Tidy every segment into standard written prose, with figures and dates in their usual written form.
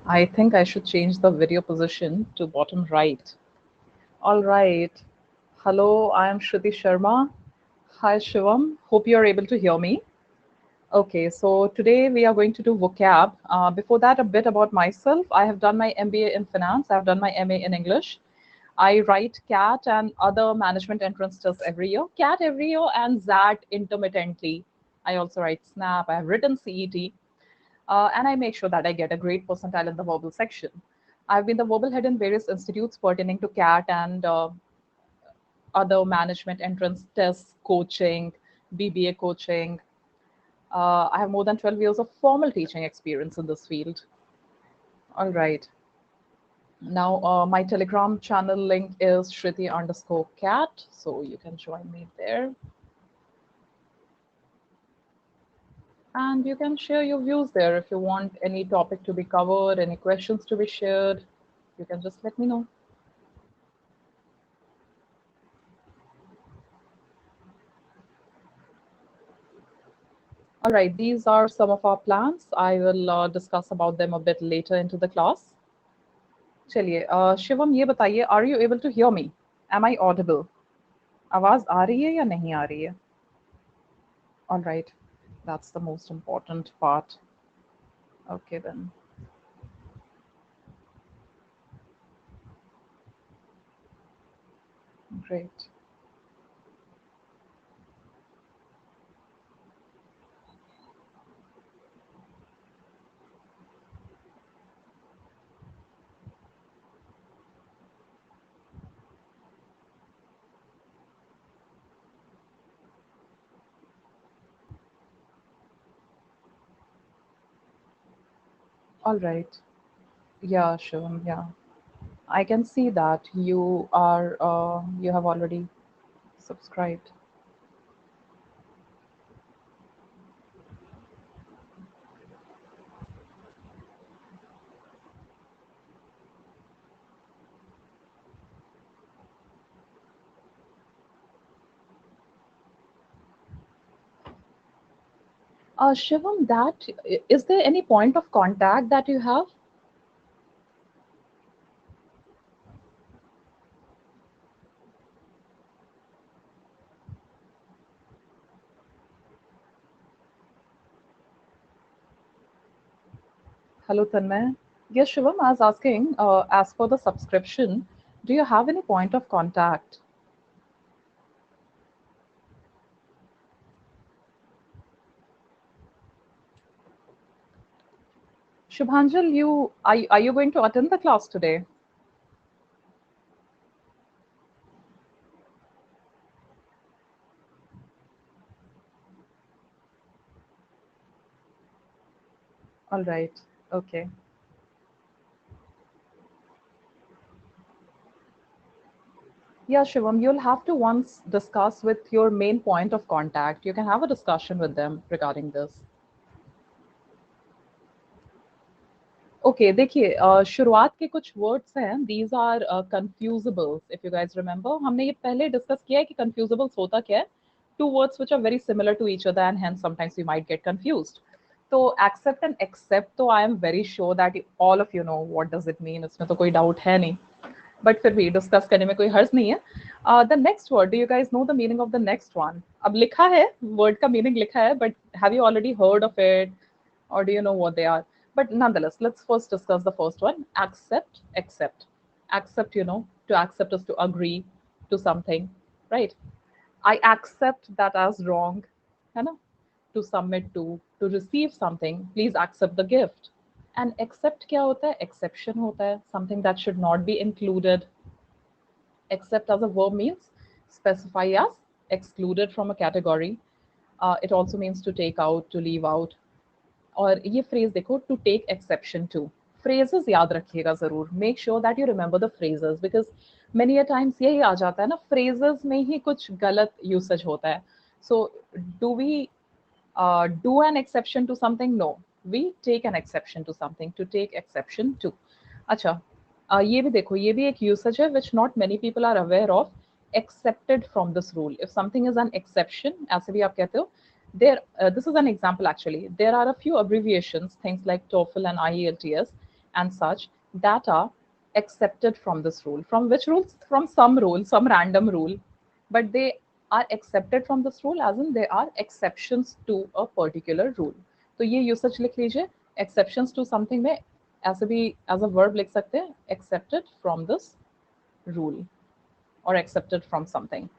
I think I should change the video position to bottom right. All right. Hello, I am Shruti Sharma. Hi, Shivam. Hope you are able to hear me. Okay, so today we are going to do vocab. Before that, a bit about myself. I have done my MBA in finance. I've done my MA in English. I write CAT and other management entrance tests every year. CAT every year and XAT intermittently. I also write SNAP. I have written CET. And I make sure that I get a great percentile in the verbal section. I've been the verbal head in various institutes pertaining to CAT and other management entrance tests, coaching, BBA coaching. I have more than 12 years of formal teaching experience in this field. All right. Now, my Telegram channel link is Shruti underscore cat, so you can join me there. And you can share your views there if you want any topic to be covered, any questions to be shared. You can just let me know. All right, these are some of our plans. I will discuss about them a bit later into the class. चलिए शिवम ये बताइए are you able to hear me am I audible आवाज आ रही है या नहीं आ रही है all right that's the most important part okay then great all right yeah shivam yeah I can see that you are you have already subscribed. Shivam, that is there any point of contact that you have? Hello, Tanmay. Yes, Shivam, I was asking, as for the subscription, do you have any point of contact? Shubhanjal, are you going to attend the class today? All right. Okay. Yeah, Shivam, you'll have to once discuss with your main point of contact. You can have a discussion with them regarding this. Okay देखिए शुरुआत के कुछ words हैं these are confusables if you guys remember हमने ये पहले discuss किया है कि कंफ्यूजेबल्स होता क्या है two words which are very similar to each other and hence sometimes we might get confused तो एक्सेप्ट एंड एक्सेप्ट तो I am very sure that all of you know what does it mean इसमें तो कोई doubt है नहीं but फिर भी discuss करने में कोई हर्ज नहीं है the next word do you guys know the meaning of the next one अब लिखा है वर्ड का मीनिंग लिखा है but have you already heard of it or do you know what they are? But nonetheless, let's first discuss the first one accept, accept. Accept, you know, to accept is to agree to something, right? I accept that as wrong, है ना? To submit to receive something, please accept the gift. And accept क्या होता है? Exception होता है, something that should not be included. Except as a verb means specify as excluded from a category. It also means to take out, to leave out. और ये phrase देखो to take exception to phrases याद रखिएगा जरूर make sure that you remember the phrases because many a times यही आ जाता है ना फ्रेजेस में ही कुछ गलत यूसेज होता है so do we do an exception to something no we take an exception to something to take exception to अच्छा ये भी देखो ये भी एक यूसेज है which not many people are aware of excepted from this rule if something is an exception ऐसे भी आप कहते हो this is an example actually there are a few abbreviations things like TOEFL and IELTS and such that are accepted from this rule. From which rules? From some rule, some random rule, but they are accepted from this rule, as in they are exceptions to a particular rule. तो ये usage लिख लीजिए, exceptions to something में ऐसे भी as a verb लिख सकते हैं, accepted from this rule or accepted from something.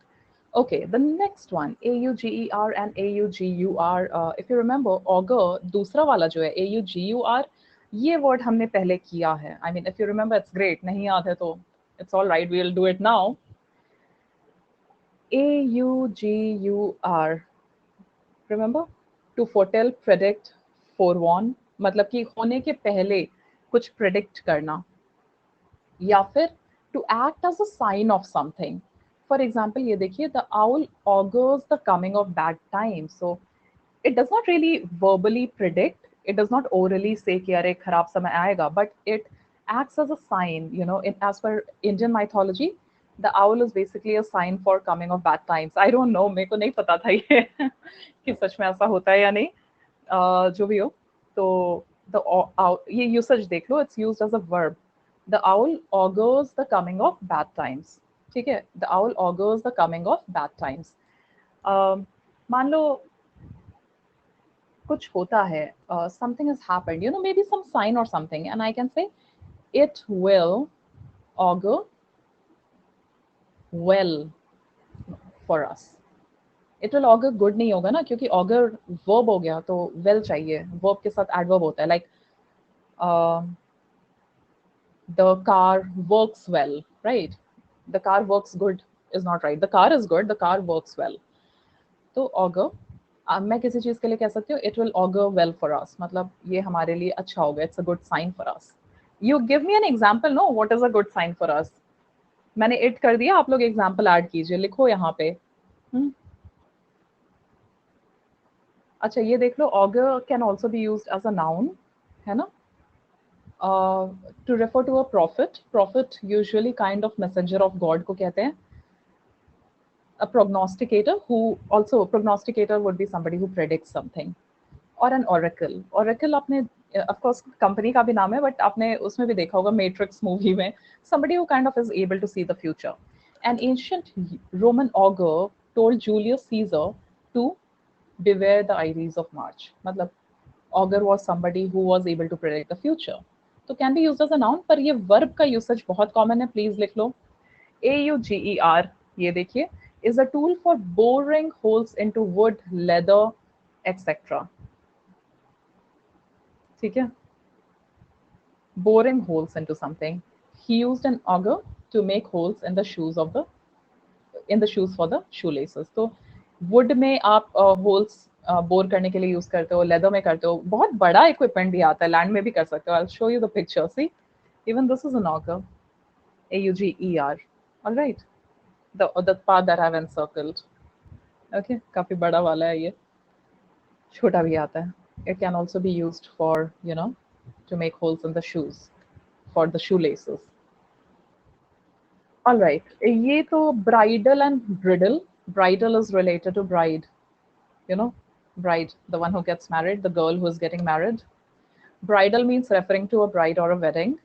Okay, the next one, AUGER and AUGUR. If you remember, augur, दूसरा वाला जो है AUGUR, ये word हमने पहले किया है. I mean, if you remember, it's great. नहीं याद है तो it's all right. We'll do it now. AUGUR. Remember? To foretell, predict, forewarn. मतलब कि होने के पहले कुछ predict करना. या फिर to act as a sign of something. For example, ये देखिए, the owl augurs the coming of bad times. So it does not really verbally predict. It does not orally say कि अरे खराब समय आएगा, but it acts as a sign. You know, as per Indian mythology, the owl is basically a sign for coming of bad times. I don't know, मेरे को नहीं पता था ये कि सच में ऐसा होता है या नहीं. जो भी हो, तो the ये usage देख लो, it's used as a verb. The owl augurs the coming of bad times. ठीक है, the owl augurs the coming of bad times. मान लो कुछ होता है, something has happened, you know, maybe some sign or something, and I can say it will augur well for us. It will augur good नहीं होगा ना, क्योंकि augur verb हो गया, तो well चाहिए, verb के साथ adverb होता है, like the car works well, right? The car works good is not right. The car is good, the car works well. तो augur, मैं किसी चीज के लिए कह सकती हूँ it will augur well for us, मतलब ये हमारे लिए अच्छा होगा, it's a good sign for us. You give me an example, no? What is a good sign for us? मैंने it कर दिया, आप लोग example add कीजिए, लिखो यहाँ पे. अच्छा, ये देख लो, augur can also be used as a noun, है ना? To refer to a prophet. Prophet usually kind of messenger of God को कहते हैं. A prognosticator, who also prognosticator would be somebody who predicts something. Or an oracle. Oracle आपने of course company का भी नाम है, but आपने उसमें भी देखा होगा Matrix movie में, somebody who kind of is able to see the future. An ancient Roman augur told Julius Caesar to beware the Ides of March. मतलब augur was somebody who was able to predict the future. तो can be used as a noun, पर ये verb का usage बहुत common है, please लिख लो. AUGER, ये देखिए, is a tool for boring holes into wood, leather, etc. ठीक है? Boring holes into something. He used an auger to make holes in the shoes for the shoelaces. तो wood में आप holes bore करने के लिए use करते हो, leather में करते हो, बहुत बड़ा equipment भी आता है, land में भी कर सकते हो. I'll show you the picture. See, even this is an auger. AUGER. All right. The part that I've encircled. Okay, काफी बड़ा वाला है ये, छोटा भी आता है. It can also be used for, you know, to make holes in the shoes, for the shoelaces. All right, ये तो bridal and bridal. Bridal is related to bride, you know, bride, the one who gets married, the girl who is getting married. Bridal means referring to a bride or a wedding.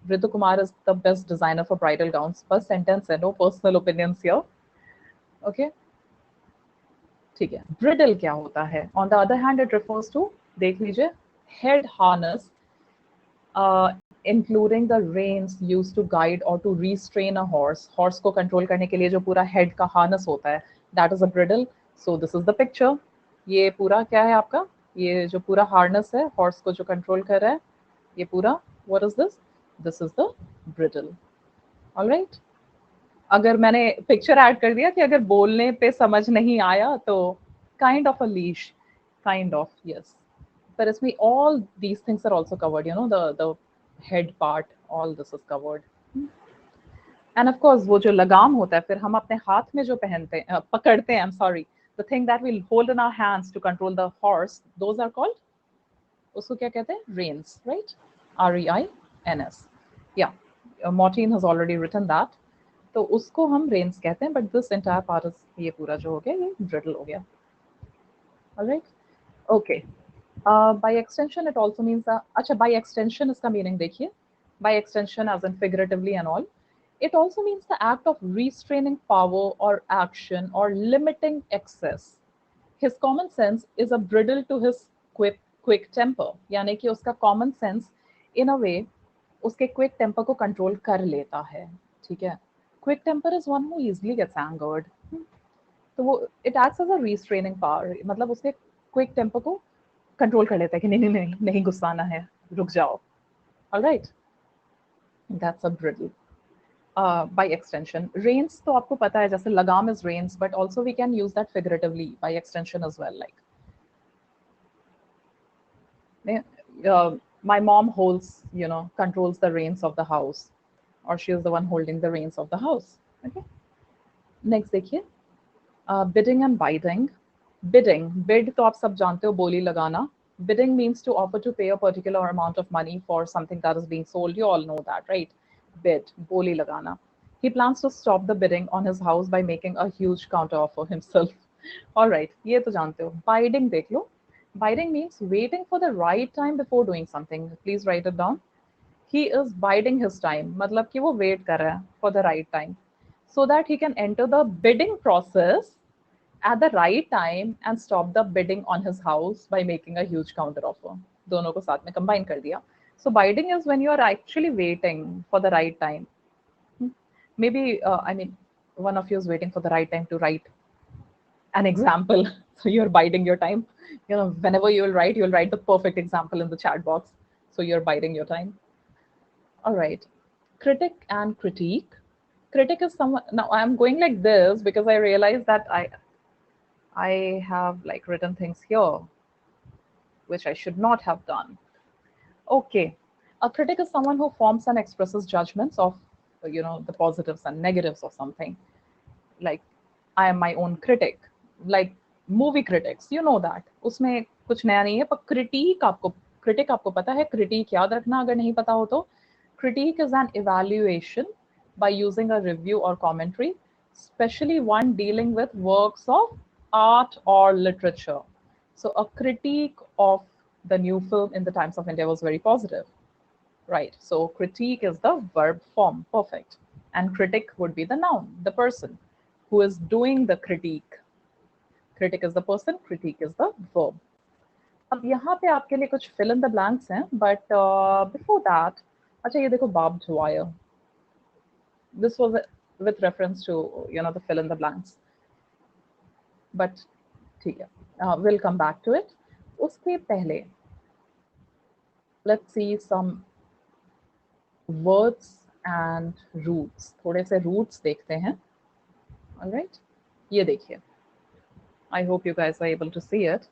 Ritu Kumar is the best designer for bridal gowns. First sentence है, no personal opinions here. Okay. ठीक है. Bridal क्या होता है? On the other hand, it refers to, देख लीजिए, head harness, including the reins used to guide or to restrain a horse. Horse को control करने के लिए जो पूरा head का harness होता है, that is a bridle. So this is the picture. ये पूरा क्या है आपका? ये जो पूरा harness है, horse को जो control कर रहा है, ये पूरा, what is this? This is the bridle. All right. अगर मैंने पिक्चर ऐड कर दिया कि अगर बोलने पे समझ नहीं आया तो kind of a leash, kind of, yes, पर इसमें all these things are also covered, you know, the head part, all this is covered. And of course वो जो लगाम होता है, फिर हम अपने हाथ में जो पहनते हैं, पकड़ते हैं, I'm sorry, the thing that we'll hold in our hands to control the horse, those are called, उसको क्या कहते हैं? Reins, right? REINS. Yeah, Martin has already written that. तो उसको हम रेंस कहते हैं, but this entire part is, ये पूरा जो हो गया ये ब्रिडल हो गया. Alright, okay. By extension, it also means अच्छा, by extension इसका meaning देखिए. By extension, as in figuratively and all, it also means the act of restraining power or action or limiting excess. His common sense is a bridle to his quick temper. यानी कि उसका common sense in a way उसके quick temper को control कर लेता है. ठीक है. Quick temper is one who easily gets angered. तो वो it acts as a restraining power. मतलब उसके quick temper को कंट्रोल कर लेता है कि नहीं नहीं नहीं नहीं गुस्सा आना है, रुक जाओ. Alright, that's a bridle. By extension reins तो आपको पता है, जैसे लगाम is reins, but also we can use that figuratively by extension as well. Like my mom holds, controls the reins of the house, or she is the one holding the reins of the house. Okay, next देखिए, bidding and biting. Bidding, bid तो आप सब जानते हो, बोली लगाना. Bidding means to offer to pay a particular amount of money for something that is being sold. You all know that, right? Bid, बोली लगाना. He plans to stop the bidding on his house by making a huge counter offer himself. All right, ये तो जानते हो. Biding देख लो. Biding means waiting for the right time before doing something. Please write it down. He is biding his time, मतलब कि वो wait कर रहा है for the right time, so that he can enter the bidding process at the right time and stop the bidding on his house by making a huge counter offer. दोनों को साथ में combine कर दिया. So biding is when you are actually waiting for the right time. Maybe I mean, one of you is waiting for the right time to write an example. So you're biding your time. Whenever you'll write the perfect example in the chat box. So you're biding your time. All right. Critic and critique. Critic is someone. Now I'm going like this because I realize that I have like written things here, which I should not have done. Okay. A critic is someone who forms and expresses judgments of, the positives and negatives of something. Like, I am my own critic. Like movie critics, you know that. उसमें कुछ नया नहीं है, पर critic आपको पता है. Critique याद रखना अगर नहीं पता हो तो. Critique is an evaluation by using a review or commentary, especially one dealing with works of art or literature. So a critique of the new film in the Times of India was very positive. Right. So critique is the verb form. Perfect. And critic would be the noun, the person who is doing the critique. Critic is the person, critique is the verb. अब यहाँ पे आपके लिए कुछ fill in the blanks हैं, but before that, अच्छा ये देखो barbed wire. This was with reference to, the fill in the blanks. But ठीक है, we'll come back to it. उसके पहले, let's see some words and roots. थोड़े से roots देखते हैं. All right, ये देखिए. I hope you guys are able to see it.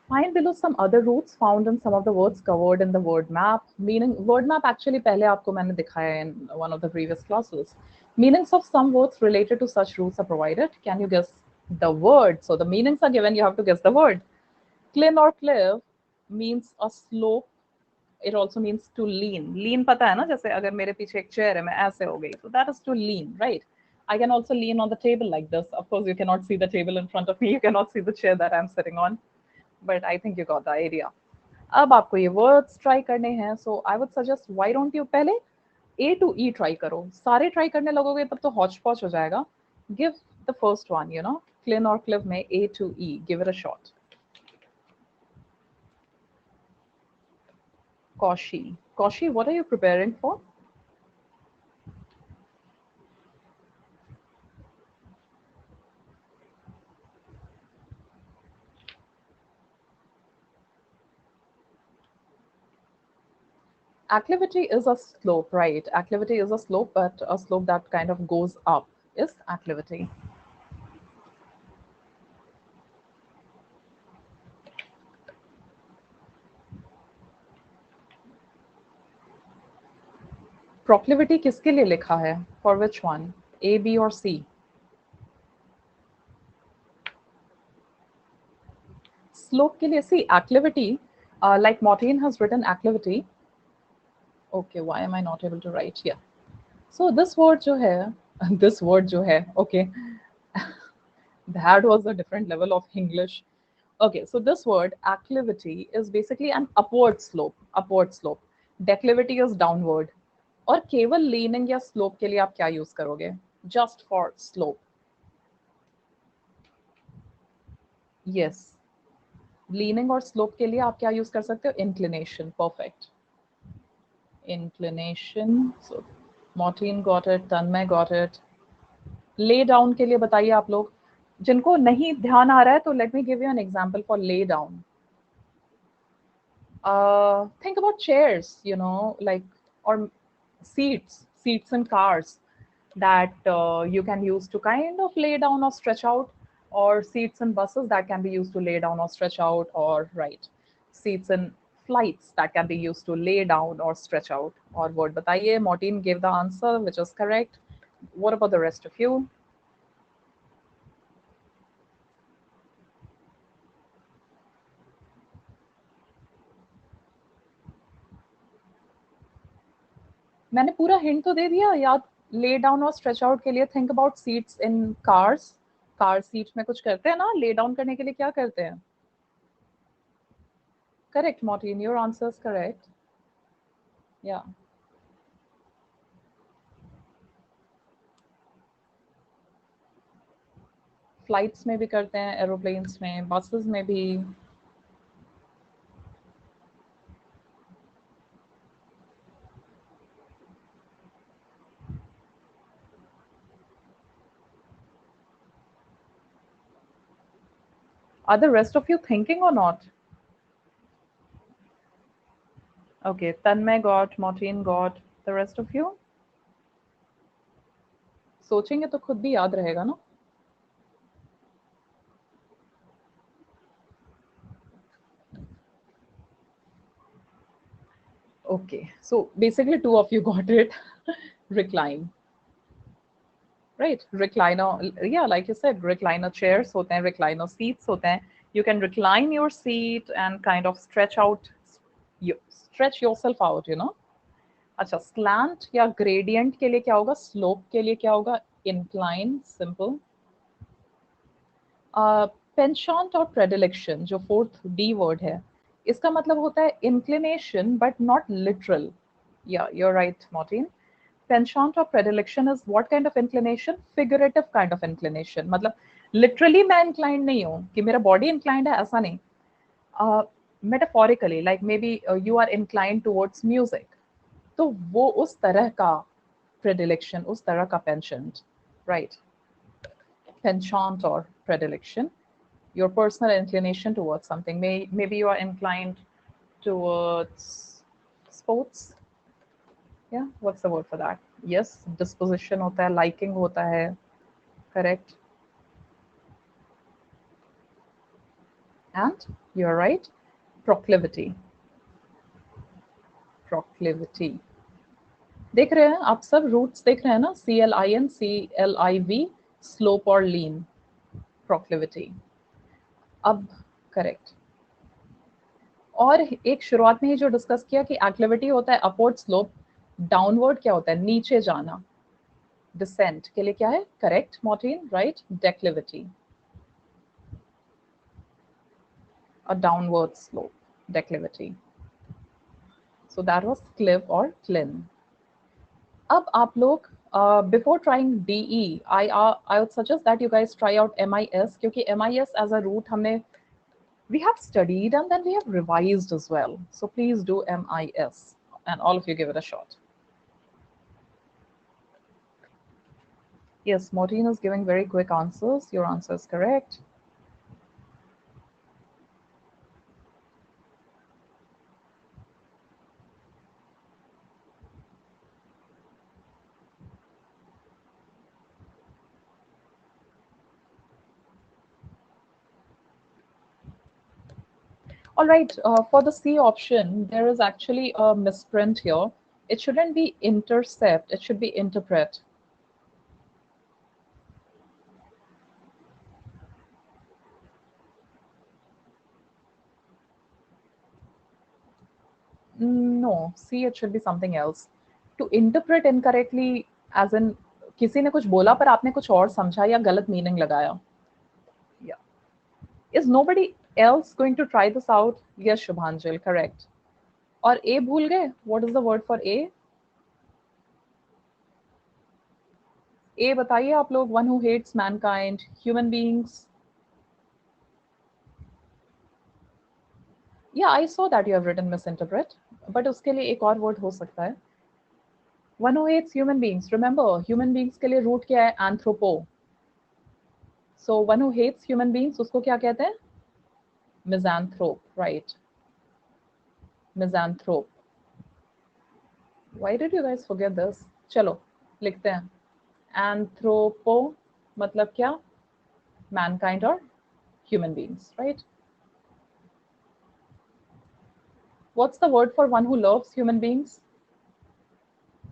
Find below some other roots found in some of the words covered in the word map. Meaning, word map actually पहले आपको मैंने दिखाया in one of the previous classes. Meanings of some words related to such roots are provided. Can you guess the word? So the meanings are given, you have to guess the word. Clean or cliff means a slope. It also means to lean. Lean पता है ना, जैसे अगर मेरे पीछे एक chair है, मैं ऐसे हो गई. So that is to lean, right? I can also lean on the table like this. Of course, you cannot see the table in front of me. You cannot see the chair that I'm sitting on. But I think you got the idea. अब आपको ये words try करने हैं. So I would suggest, why don't you पहले A to E try करो. सारे try करने लगोगे तब तो hodgepodge हो जाएगा. Give the first one, Clean or cliff में A to E. Give it a shot. Kaushi. Kaushi, what are you preparing for? Acclivity is a slope, right? Acclivity is a slope, but a slope that kind of goes up is acclivity. Proclivity किसके लिए लिखा है? For which one? A, B or C? Slope के लिए, see, acclivity, like Montaigne has written acclivity. Okay, why am I not able to write here? So this word जो है, this word जो है, okay, that was a different level of English. Okay, so this word acclivity is basically an upward slope, upward slope. Declivity is downward. और केवल leaning या slope के लिए आप क्या यूज करोगे? Just for slope. Yes, leaning और slope के लिए आप क्या यूज कर सकते हो? Inclination. Perfect. Inclination. So Morton got it, Tanmay got it. Lay down के लिए बताइए आप लोग. जिनको नहीं ध्यान आ रहा है तो let me give you an example for lay down. Think about chairs, like, or seats in cars that you can use to kind of lay down or stretch out, or seats in buses that can be used to lay down or stretch out, or right, seats in flights that can be used to lay down or stretch out. Or word bataiye. Martin gave the answer, which is correct. What about the rest of you? मैंने पूरा hint तो दे दिया याद. Lay down और stretch out के लिए think about seats in cars. Car seat में कुछ करते हैं ना, ले डाउन करने के लिए क्या करते हैं? Correct Morton, your answer is correct. या फ्लाइट्स में भी करते हैं, एरोप्लेन्स में, बसेस में भी. Are the rest of you thinking or not? Okay, Tanmay got, Martin got. The rest of you? सोचेंगे तो खुद भी याद रहेगा ना. Okay, so basically two of you got it. Recline. Right, recliner. Yeah, like you said, recliner chairs होते हैं, recliner seats होते हैं. You can recline your seat and kind of stretch yourself out, अच्छा, slant या gradient के लिए क्या होगा? Slope के लिए क्या होगा? Incline. Simple. पेंशॉन्ट और प्रेडिलेक्शन जो फोर्थ डी वर्ड है, इसका मतलब होता है इंक्लिनेशन बट नॉट लिटरल. या you're right, Martin. Penchant or predilection is what kind of inclination? Figurative kind of inclination. मतलब literally मैं inclined नहीं हूँ कि मेरा body inclined है, ऐसा नहीं. Metaphorically, like maybe you are inclined towards music. तो वो उस तरह का predilection, उस तरह का penchant, right? Penchant or predilection, your personal inclination towards something. Maybe you are inclined towards sports. Yeah, what's the word for that? Yes, disposition hota hai, liking hota hai. Correct. And you're right, proclivity. Proclivity. देख रहे हैं आप सब roots देख रहे हैं ना? CLIN, CLIV, slope और लीन. Proclivity. अब करेक्ट. और एक शुरुआत में ही जो डिस्कस किया कि एक्टिविटी होता है अपवर्ड स्लोप, डाउनवर्ड क्या होता है? नीचे जाना. डिसेंट के लिए क्या है? Correct Martin, right, declivity. A downward slope, declivity. So that was cliv और क्लिन. अब आप लोग before trying DE, I would suggest that you guys try out MIS, क्योंकि MIS as a route हमने we have studied and then we have revised as well. So please do MIS and all of you give it a shot. Yes, Maureen is giving very quick answers. Your answer is correct. All right, for the C option, there is actually a misprint here. It shouldn't be intercept, it should be interpret. No, C, it should be something else. To interpret incorrectly, as in किसी ने कुछ बोला पर आपने कुछ और समझा या गलत मीनिंग लगाया. Yeah. Is nobody else going to try this out? Yes, Shubhanjal, correct. और A भूल गए? What is the word for A? A बताइए आप लोग. One who hates mankind, human beings. Yeah, I saw that you have written misinterpret, but उसके लिए एक और word हो सकता है. One who hates human beings. Remember, human beings के लिए root क्या है? Anthropo. So one who hates human beings, उसको क्या कहते हैं? Misanthrope, right? Misanthrope. Why did you guys forget this? चलो लिखते हैं. Anthropo मतलब क्या? Mankind or human beings, right? What's the word for one who loves human beings?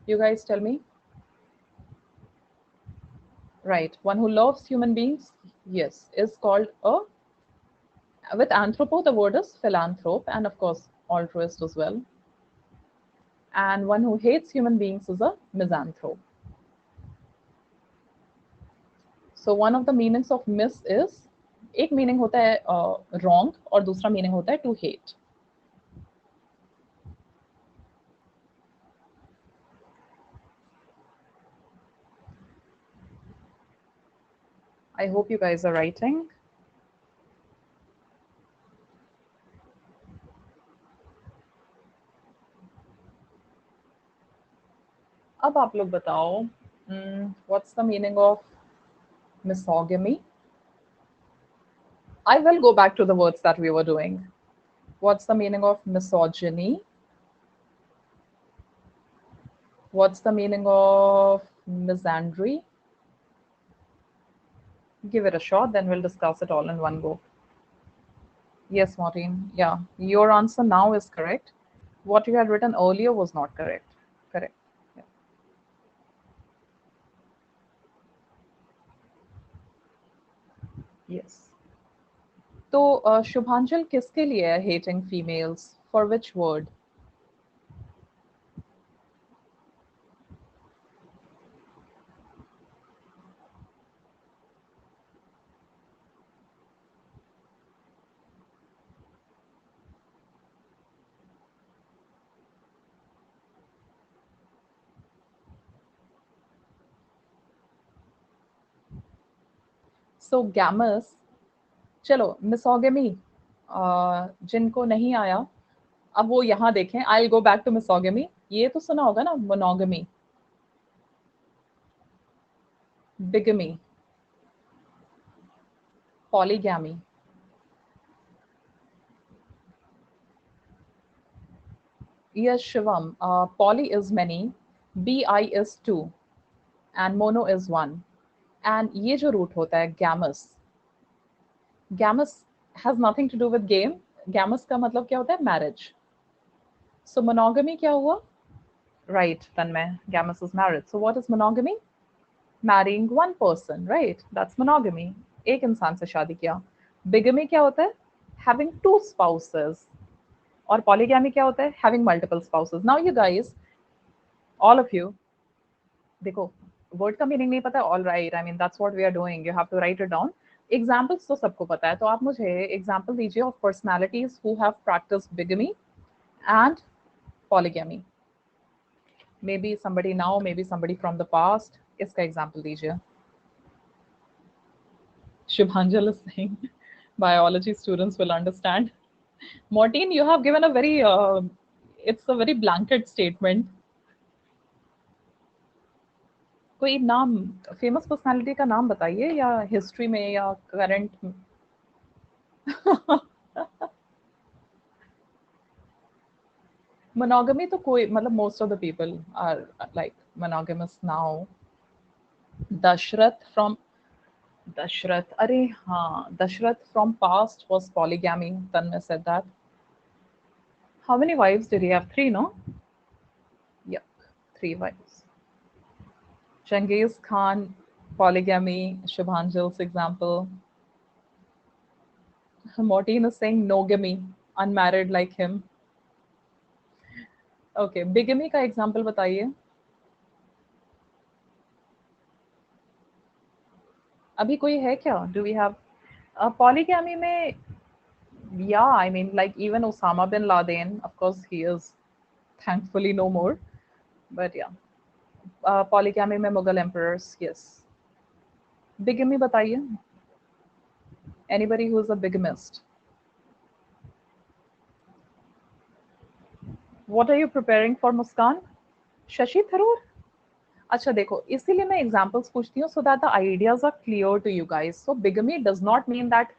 You guys tell me. Right, one who loves human beings, yes, is called a. With anthropo, the word is philanthrope, and of course, altruist as well. And one who hates human beings is a misanthrope. So one of the meanings of mis is, एक meaning होता है wrong और दूसरा meaning होता है to hate. I hope you guys are writing. अब आप लोग बताओ, what's the meaning of misogamy? I will go back to the words that we were doing. What's the meaning of misogyny? What's the meaning of misandry? Give it a shot, then we'll discuss it all in one go. Yes, Maureen. Yeah, your answer now is correct. What you had written earlier was not correct. Correct. Yeah. Yes. तो शुभांजल किसके लिए है hating females? For which word? So gammas. चलो मिसोगमी जिनको नहीं आया अब वो यहाँ देखें. I'll go back to मिसोगमी. ये तो सुना होगा ना, monogamy, बिगमी, polygamy. Yes, Shivam. Poly is many, bi is two, and mono is one. And ये जो root होता है gammas. Gammas has nothing to do with game. Gammas का मतलब क्या होता है? Marriage. So monogamy क्या हुआ? Right, Tanmay. Gammas is marriage. So what is monogamy? Marrying one person, right? That's monogamy. एक इंसान से शादी किया. Bigamy क्या होता है? Having two spouses. और polygamy क्या होता है? Having multiple spouses. Now you guys, all of you, देखो वर्ड का मीनिंग नहीं पता, all right, I mean that's what we are doing, you have to write it down. Examples तो सबको पता है, तो आप मुझे एग्जांपल दीजिए of personalities who have practised bigamy and polygamy. Maybe somebody now, maybe somebody from the past. इसका example दीजिए. Shubhanjal is saying biology students will understand. Martin, you have given a very it's a very blanket statement. कोई नाम, famous personality का नाम बताइए, या history में या करंट. मोनोगमी तो कोई, मतलब most of the people are like monogamous now. Dasharath from, Dasharath, अरे हाँ, Dasharath from past was polygamy. Tanmay said that. How many wives did he have? 3, no? Yep, 3 wives. Genghis Khan, polygamy. Shubhanjal's example. Martin is saying nogamy, unmarried like him. Okay, bigamy का example बताइए. अभी कोई है क्या? Do we have polygamy में? Yeah, I mean, like even Osama bin Laden, of course, he is thankfully no more. But yeah, polygamy में Mughal emperors, yes. Bigamy बताइए. Anybody who is a bigamist. What are you preparing for, Muskan? Shashi Tharoor. अच्छा देखो, इसीलिए मैं examples पूछती हूँ so that the ideas are clear to you guys. So bigamy does not mean that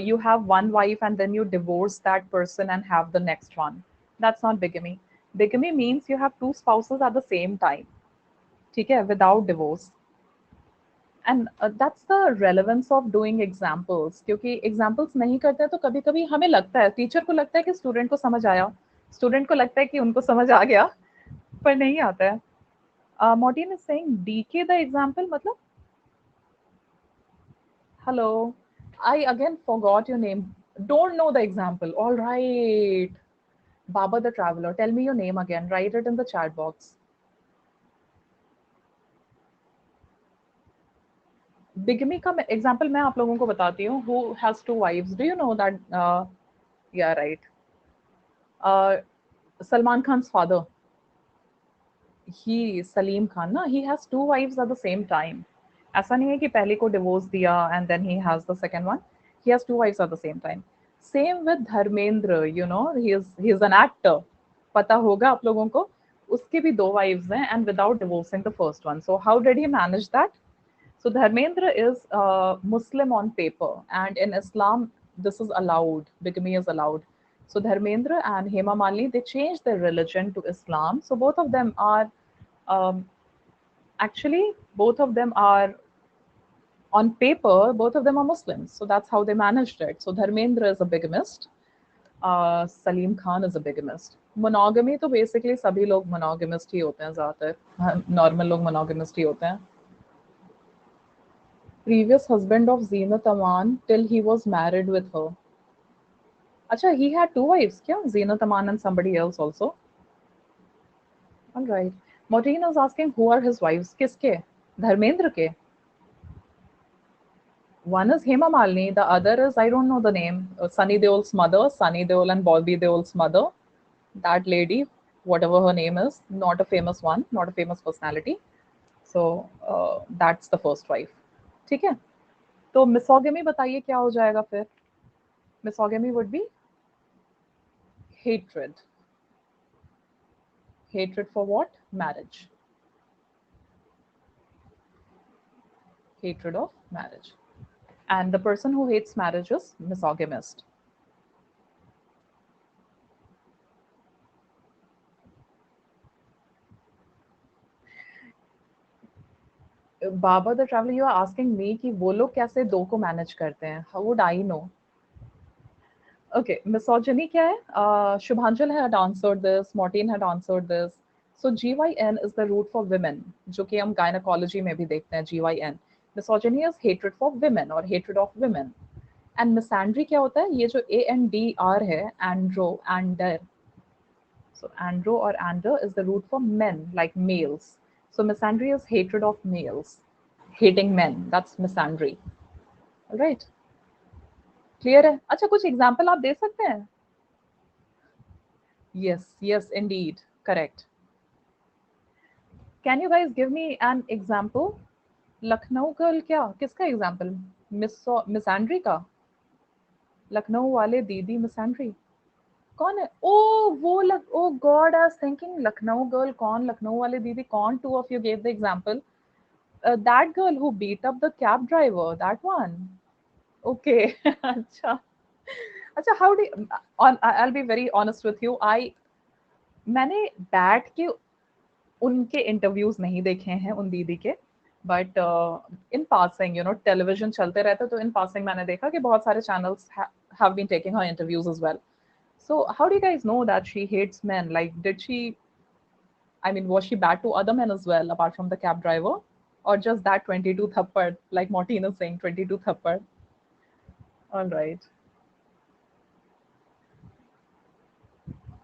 you have one wife and then you divorce that person and have the next one. That's not bigamy. Bigamy means you have two spouses at the same time. ठीक है, without divorce. And that's the relevance of doing examples, क्योंकि examples नहीं करते हैं तो कभी कभी हमें लगता है, टीचर को लगता है कि स्टूडेंट को समझ आया, स्टूडेंट को लगता है कि उनको समझ आ गया, पर नहीं आता है. Martin is saying DK the example मतलब. Hello, I again forgot your name. Don't know the example. All right. Baba the traveller. Tell me your name again. Write it in the chat box. Bigamy का example मैं आप लोगों को बताती हूँ. Who has two wives? Do you know that? Yeah right. Salman Khan's father, he Salim Khan, na, he has two wives at the same time. ऐसा नहीं है कि पहले को डिवोर्स दिया and then he has the second one. He has two wives at the same time. Same with Dharmendra, you know, he is an actor. पता होगा आप लोगों को. उसके भी दो wives हैं and without divorcing the first one. So how did he manage that? So Dharmendra is Muslim on paper, and in Islam, this is allowed. Bigamy is allowed. So Dharmendra and Hema Malini, they changed their religion to Islam. So both of them are um, actually both of them are on paper, both of them are Muslims. So that's how they managed it. So Dharmendra is a bigamist. Salim Khan is a bigamist. Monogamy तो basically सभी लोग monogamist ही होते हैं ज़्यादातर. Normal लोग monogamist ही होते हैं. Previous husband of Zeenat Aman till he was married with her. Acha, he had two wives, kya? Zeenat Aman and somebody else also. All right. Martin is asking who are his wives? Kiske? Dharmendra ke? One is Hema Malini, the other is, I don't know the name, Sunny Deol's mother, Sunny Deol and Bobby Deol's mother. That lady, whatever her name is, not a famous one, not a famous personality. So that's the first wife. ठीक है? तो मिसोगमी बताइए क्या हो जाएगा फिर? Misogamy would be hatred. Hatred for what? Marriage. Hatred of marriage. And the person who hates marriage is misogamist. Baba the Traveler, you are asking me कि वो लोग कैसे दो को manage करते हैं? How would I know? Okay, misogyny क्या है? Shubhanjal had answered this, Martin had answered this. So GYN is the root for women, जो कि हम gynecology में भी देखते हैं GYN. Misogyny is hatred for women or hatred of women. And misandry क्या होता है? ये जो ANDR है, andro, ander. So andro or ander is the root for men, like males. So misandry is hatred of males, hating men. That's misandry. All right. Clear है? अच्छा, कुछ example आप दे सकते हैं? Yes, yes, indeed. Correct. Can you guys give me an example? Lucknow girl क्या? किसका example? मिसैंड्री का? लखनऊ वाले दीदी मिसैंड्री कौन है? ओ वो लग oh God, I was thinking Lucknow girl कौन, लखनऊ वाले दीदी कौन? Two of you gave the example. That girl who beat up the cab driver, that one. Okay. अच्छा. अच्छा, how do on, I will be very honest with you. I मैंने बैठ के उनके इंटरव्यूज नहीं देखे हैं उन दीदी के, but in passing, you know, television चलते रहते तो इन पासिंग मैंने देखा कि बहुत सारे channels have been taking her interviews as well. So how do you guys know that she hates men? Like, did she, I mean, was she bad to other men as well, apart from the cab driver? Or just that 22 thappad, like Martin is saying, 22 thappad? All right.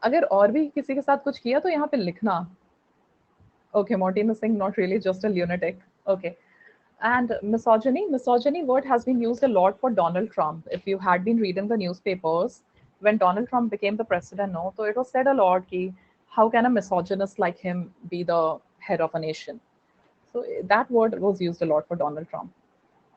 अगर और भी किसी के साथ कुछ किया तो यहाँ पे लिखना. Okay, Martin is saying not really, just a lunatic. Okay. And misogyny word has been used a lot for Donald Trump. If you had been reading the newspapers when Donald Trump became the president, no, so it was said a lot ki, how can a misogynist like him be the head of a nation? So that word was used a lot for Donald Trump.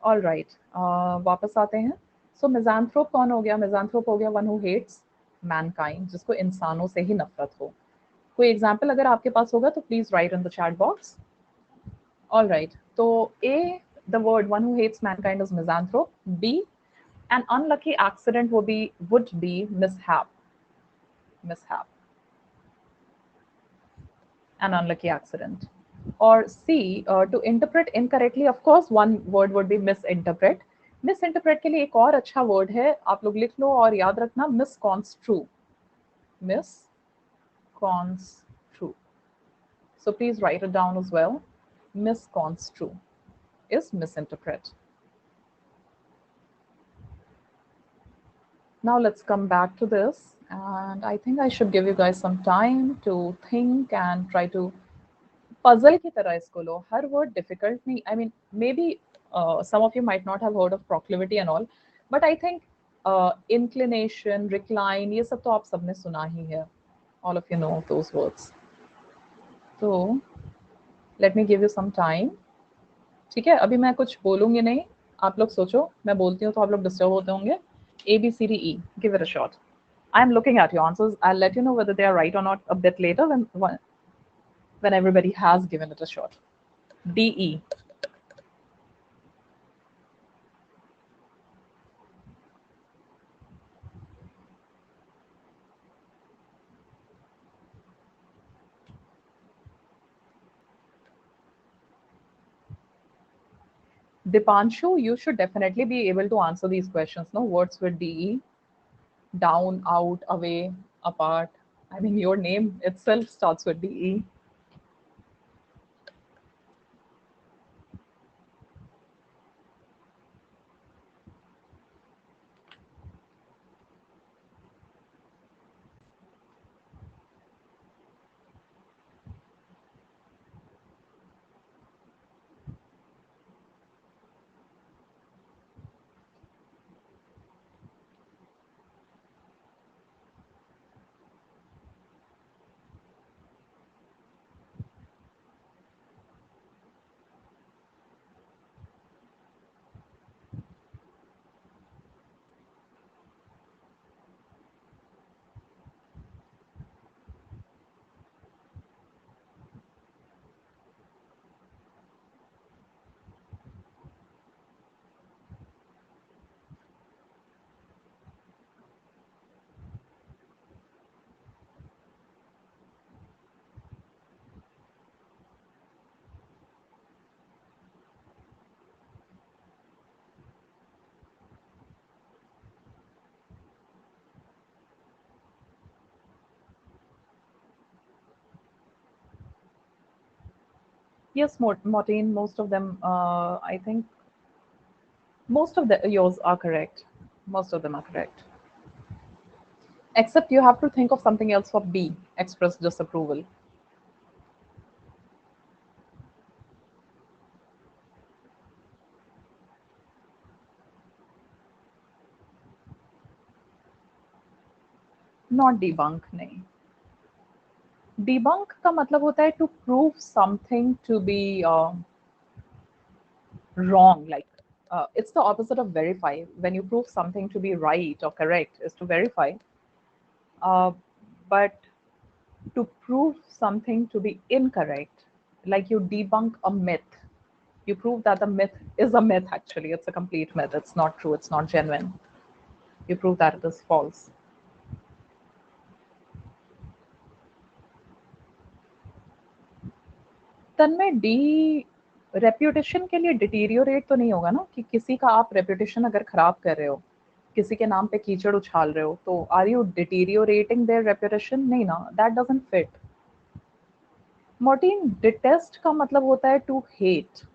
All right, वापस आते हैं. So misanthrope कौन हो गया? Misanthrope हो गया one who hates mankind, जिसको इंसानों से ही नफरत हो. कोई एग्जाम्पल अगर आपके पास होगा तो please right in the chat box. All right. So A, the word one who hates mankind is misanthrope. B, an unlucky accident would be mishap. Mishap. An unlucky accident. Or C, to interpret incorrectly, of course, one word would be misinterpret. Misinterpret के लिए एक और अच्छा word है, आप लोग लिख लो और याद रखना, misconstrue. Misconstrue. So please write it down as well. Misconstrue is misinterpret. Now let's come back to this, and I think I should give you guys some time to think and try to puzzle की तरह इसको लो. हर word difficult नहीं. I mean, maybe some of you might not have heard of proclivity and all, but I think inclination, recline, ये सब तो आप सबने सुना ही है. All of you know those words. So let me give you some time. ठीक है, अभी मैं कुछ बोलूंगी नहीं, आप लोग सोचो, मैं बोलती हूँ तो आप लोग डिस्टर्ब होते होंगे. A, B, C, D, E. Give it a shot. I'm looking at your answers. I'll let you know whether they are right or not a bit later when everybody has given it a shot. D, E. Dipanshu, you should definitely be able to answer these questions. No words with DE. Down, out, away, apart. I mean, your name itself starts with DE. Yes, Martin, most of them, I think, most of yours are correct. Most of them are correct. Except you have to think of something else for B, express disapproval. Not debunk, नहीं. Debunk का मतलब होता है to prove something to be wrong. Like it's the opposite of verify. When you prove something to be right or correct is to verify. Uh, but to prove something to be incorrect, like you debunk a myth, you prove that the myth is a myth. Actually, it's a complete myth. It's not true. It's not genuine. You prove that it is false. Tanmay D reputation के लिए deteriorate तो नहीं होगा ना कि किसी का आप रेप्यूटेशन अगर खराब कर रहे हो, किसी के नाम पे कीचड़ उछाल रहे हो, तो are you deteriorating their reputation? नहीं ना, दैट डजंट फिट. मोर्टिन, डिटेस्ट का मतलब होता है टू हेट.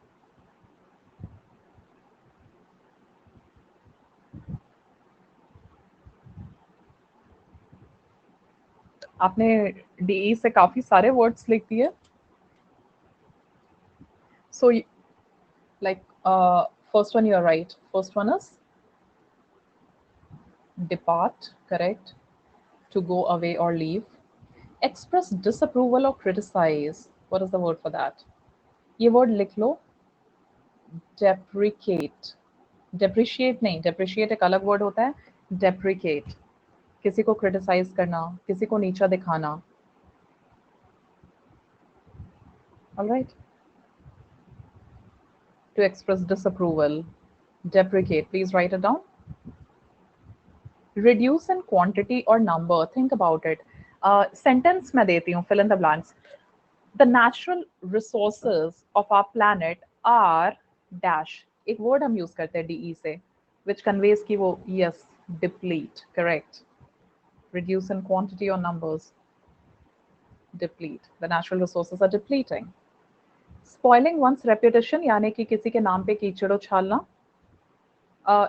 आपने डीई से काफी सारे वर्ड्स लिख दिए. So like First one, you're right. First one is depart, correct? To go away or leave. Express disapproval or criticize. What is the word for that? ये word लिख लो. Deprecate. Depreciate नहीं, depreciate एक अलग word होता है. Deprecate. किसी को criticize करना, किसी को नीचा दिखाना. All right. To express disapproval. Deprecate. Please write it down. Reduce in quantity or number. Think about it. Sentence में देती हूँ, fill in the blanks. The natural resources of our planet are dash. एक word हम use करते हैं de से, which conveys कि वो yes, deplete. Correct. Reduce in quantity or numbers. Deplete. The natural resources are depleting. Spoiling one's reputation यानी कि किसी के नाम पे कीचड़ उछालना.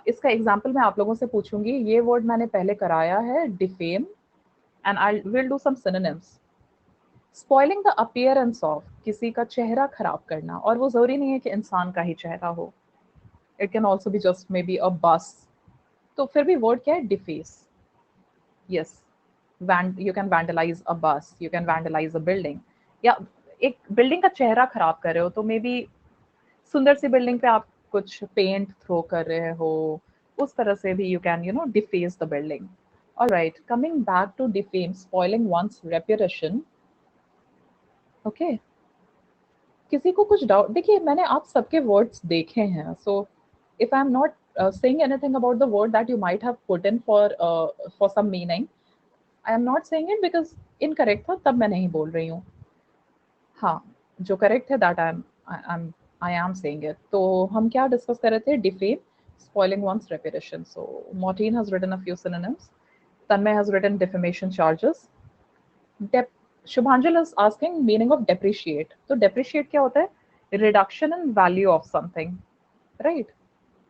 इसका एग्जाम्पल मैं आप लोगों से पूछूंगी. ये वर्ड मैंने पहले कराया है, defame, and I will do some synonyms. Spoiling the appearance of, किसी का चेहरा खराब करना, और वो जरूरी नहीं है कि इंसान का ही चेहरा हो. It can also be just maybe a bus. तो फिर भी वर्ड क्या है? Deface. Yes, you can vandalise a bus, you can vandalise a building, या एक बिल्डिंग का चेहरा खराब कर रहे हो तो मे बी सुंदर सी बिल्डिंग पे आप कुछ पेंट थ्रो कर रहे हो, उस तरह से भी you can deface the building. Alright, coming back to defame, spoiling one's reputation. Okay, किसी को कुछ डाउट? देखिए, मैंने आप सबके वर्ड्स देखे हैं, so if I am not saying anything about the word that you might have put in for some meaning, I am not saying it because incorrect था तब मैं नहीं बोल रही हूँ. हाँ, जो करेक्ट है that I am saying it. तो हम क्या डिस्कस कर रहे थे? Defame, spoiling one's reputation. So Martin has written a few synonyms. Tanmay has written defamation charges. Shubhanjal is asking meaning of depreciate. तो depreciate क्या होता है? Reduction in value of something, right?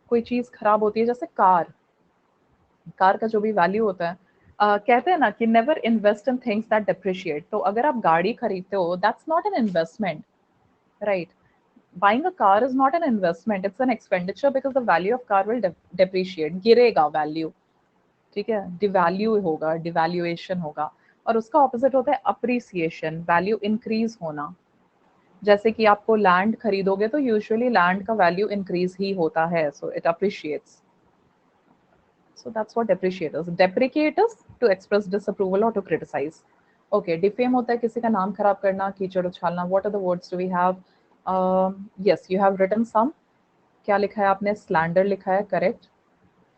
कोई चीज खराब होती है, जैसे कार का जो भी वैल्यू होता है, कहते हैं ना कि never invest in things that depreciate. तो अगर आप गाड़ी खरीदते हो, that's not an investment, right? Buying a car is not an investment, it's an expenditure because the value of car will depreciate, गिरेगा value. ठीक है, डिवैल्यू होगा, डिवैल्यूएशन होगा. और उसका ऑपोजिट होता है अप्रिसिएशन, वैल्यू इंक्रीज होना. जैसे कि आपको लैंड खरीदोगे तो यूजुअली लैंड का वैल्यू इंक्रीज ही होता है, so it appreciates. So that's what depreciate is. Deprecate is to express disapproval or to criticize. Okay, defame होता है किसी का नाम खराब करना, कीचड़ उछालना. What are the words do we have? Yes, you have written some. क्या लिखा है आपने? Slander लिखा है, correct.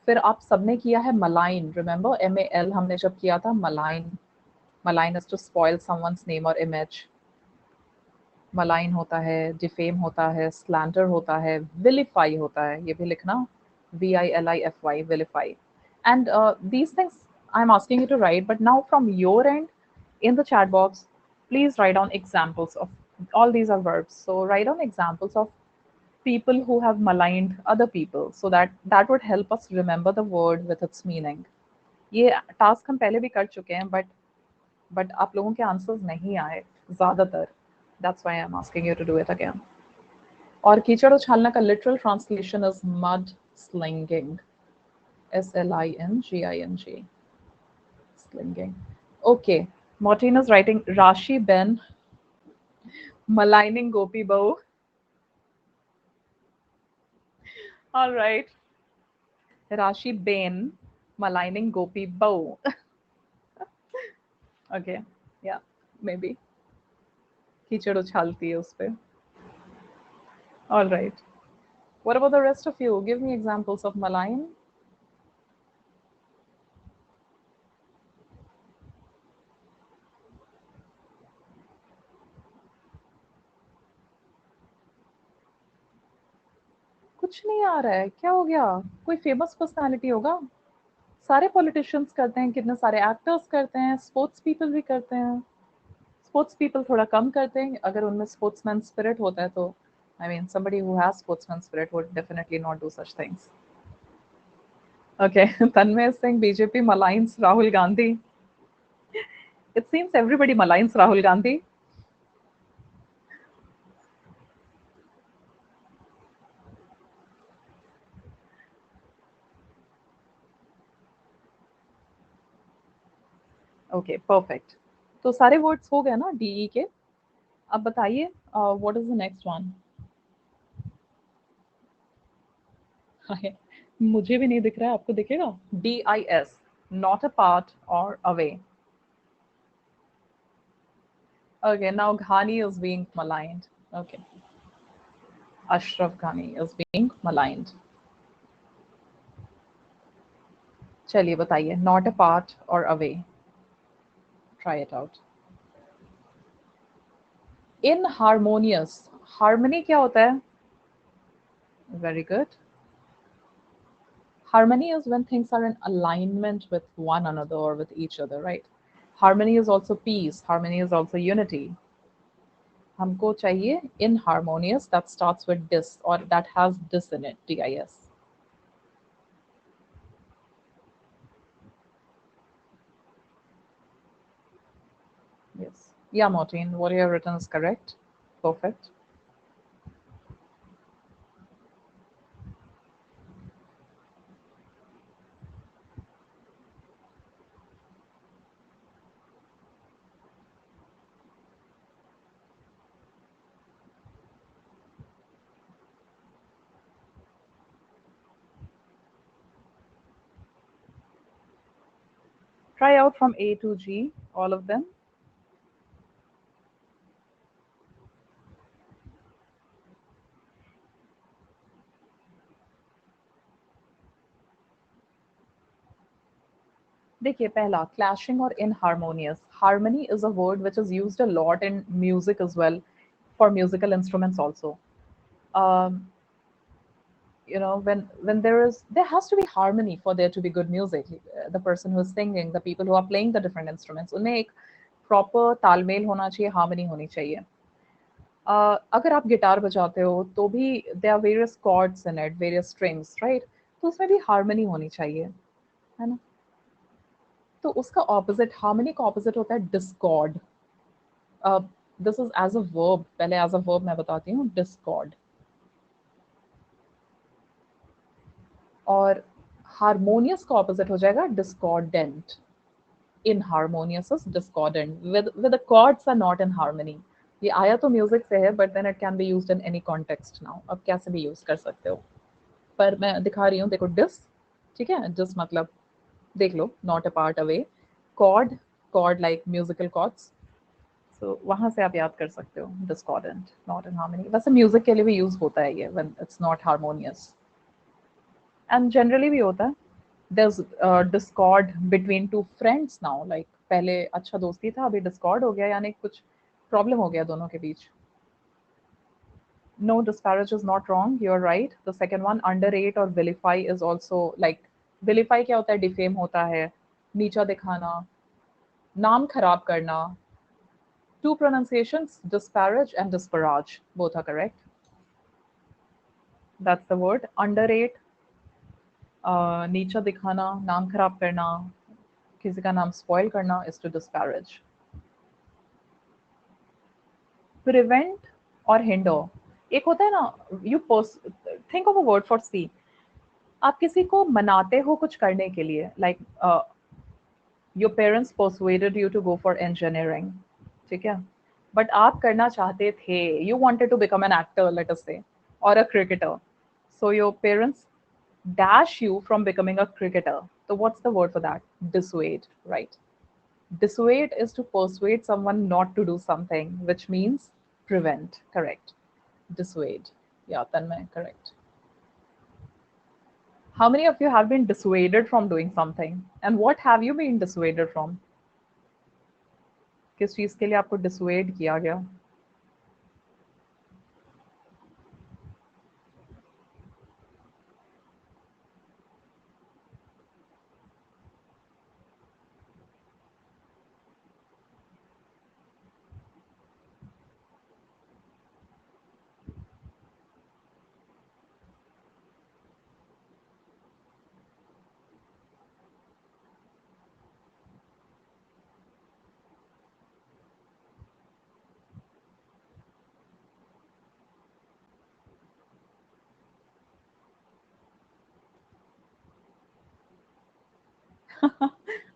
फिर आप सबने किया है malign. Remember, MAL हमने जब किया था, malign. Malign is to spoil someone's name or image. Malign होता है, defame होता है, slander होता है, vilify होता है. ये भी लिखना, VILIFY, vilify. And these things I'm asking you to write, but now from your end in the chat box, please write down examples of all these are verbs. So write down examples of people who have maligned other people, so that would help us remember the word with its meaning. ये task हम पहले भी कर चुके हैं, but आप लोगों के आंसर्स नहीं आए ज्यादातर. That's why I am asking you to do it again. और कीचड़ उछालने का literal translation is mud slinging. SLINGING. Slinging. Okay. Martin is writing Rashi Ben maligning Gopi Bahu. All right. Rashi Ben maligning Gopi Bahu. Okay. Yeah. Maybe. कीचड़ उछालती है उस पे. All right. What about the rest of you? Give me examples of malign. कुछ नहीं आ रहा है, क्या हो गया? कोई फेमस पर्सनालिटी होगा. सारे पॉलिटिशियंस करते हैं, कितने सारे एक्टर्स करते हैं, स्पोर्ट्स पीपल भी करते हैं. स्पोर्ट्स पीपल थोड़ा कम करते हैं, अगर उनमें स्पोर्ट्समैन स्पिरिट होता है तो. I mean, somebody who has sportsman spirit would definitely not do such things. Okay, Tanmay is saying BJP maligns Rahul Gandhi. It seems everybody maligns Rahul Gandhi. Okay perfect. तो सारे words हो गए ना DE के। अब बताइए what is the next one. मुझे भी नहीं दिख रहा है, आपको दिखेगा? DIS, नॉट अ पार्ट और away. Okay, now Ghani is being maligned. Okay, Ashraf Ghani is being maligned. चलिए बताइए, not a part or away. Try it out. Inharmonious. Harmony क्या होता है? Very good. Harmony is when things are in alignment with one another or with each other, right? Harmony is also peace. Harmony is also unity. हमको चाहिए inharmonious that starts with dis or that has dis in it, DIS. Yes. Yeah, Martin, what you have written is correct. Perfect. Try out from A to G, all of them. देखिए पहला clashing or inharmonious. Harmony is a word which is used a lot in music as well, for musical instruments also. Um, you know, when there has to be harmony for there to be good music. The person who is singing, the people who are playing the different instruments, उनमें एक proper तालमेल होना चाहिए, harmony होनी चाहिए. अगर आप guitar बजाते हो तो भी there are various chords in it, various strings, right? तो उसमें भी harmony होनी चाहिए, है ना? तो उसका ऑपोजिट, हार्मनी का ऑपोजिट होता है discord. This is as a verb, पहले एज अ वर्ब मैं बताती हूँ, डिस्कॉर्ड. और हारमोनियस का ऑपोजिट हो जाएगा discordant. Inharmonious is discordant, with the chords are not in harmony. ये आया तो म्यूजिक से है, but then it can be used in any context now. अब कैसे भी यूज कर सकते हो, पर मैं दिखा रही हूँ, देखो डिस, ठीक है, डिस मतलब देख लो, not a part away. Chord, chord like musical chords. So वहाँ से आप याद कर सकते हो डिस्कॉर्डेंट, नॉट इन हार्मनी. वैसे म्यूजिक के लिए भी यूज होता है ये, when it's not harmonious. And generally भी होता है. there's discord between two friends now, like पहले अच्छा दोस्ती था, अभी discord हो गया, यानी कुछ प्रॉब्लम हो गया दोनों के बीच. No, disparage is not wrong, you're right. The second one, underrate or vilify, is also like, vilify क्या होता है? डिफेम होता है, नीचा दिखाना, नाम खराब करना. Two pronunciations, disparage and disparage, both are correct. That's the word. Underrate, नीचा दिखाना, नाम खराब करना, किसी का नाम स्पॉइल करना, is to disparage. Prevent और hinder, एक होता है ना, you think of a word for see. आप किसी को मनाते हो कुछ करने के लिए, like your parents persuaded you to go for engineering, ठीक है, बट आप करना चाहते थे, you wanted to become an actor, let us say, or a cricketer. So your parents dash you from becoming a cricketer. So what's the word for that? Dissuade, right? Dissuade is to persuade someone not to do something, which means prevent. Correct. Dissuade. Yeah, Tanmay, correct. How many of you have been dissuaded from doing something? And what have you been dissuaded from? किस चीज के लिए आपको dissuade किया गया?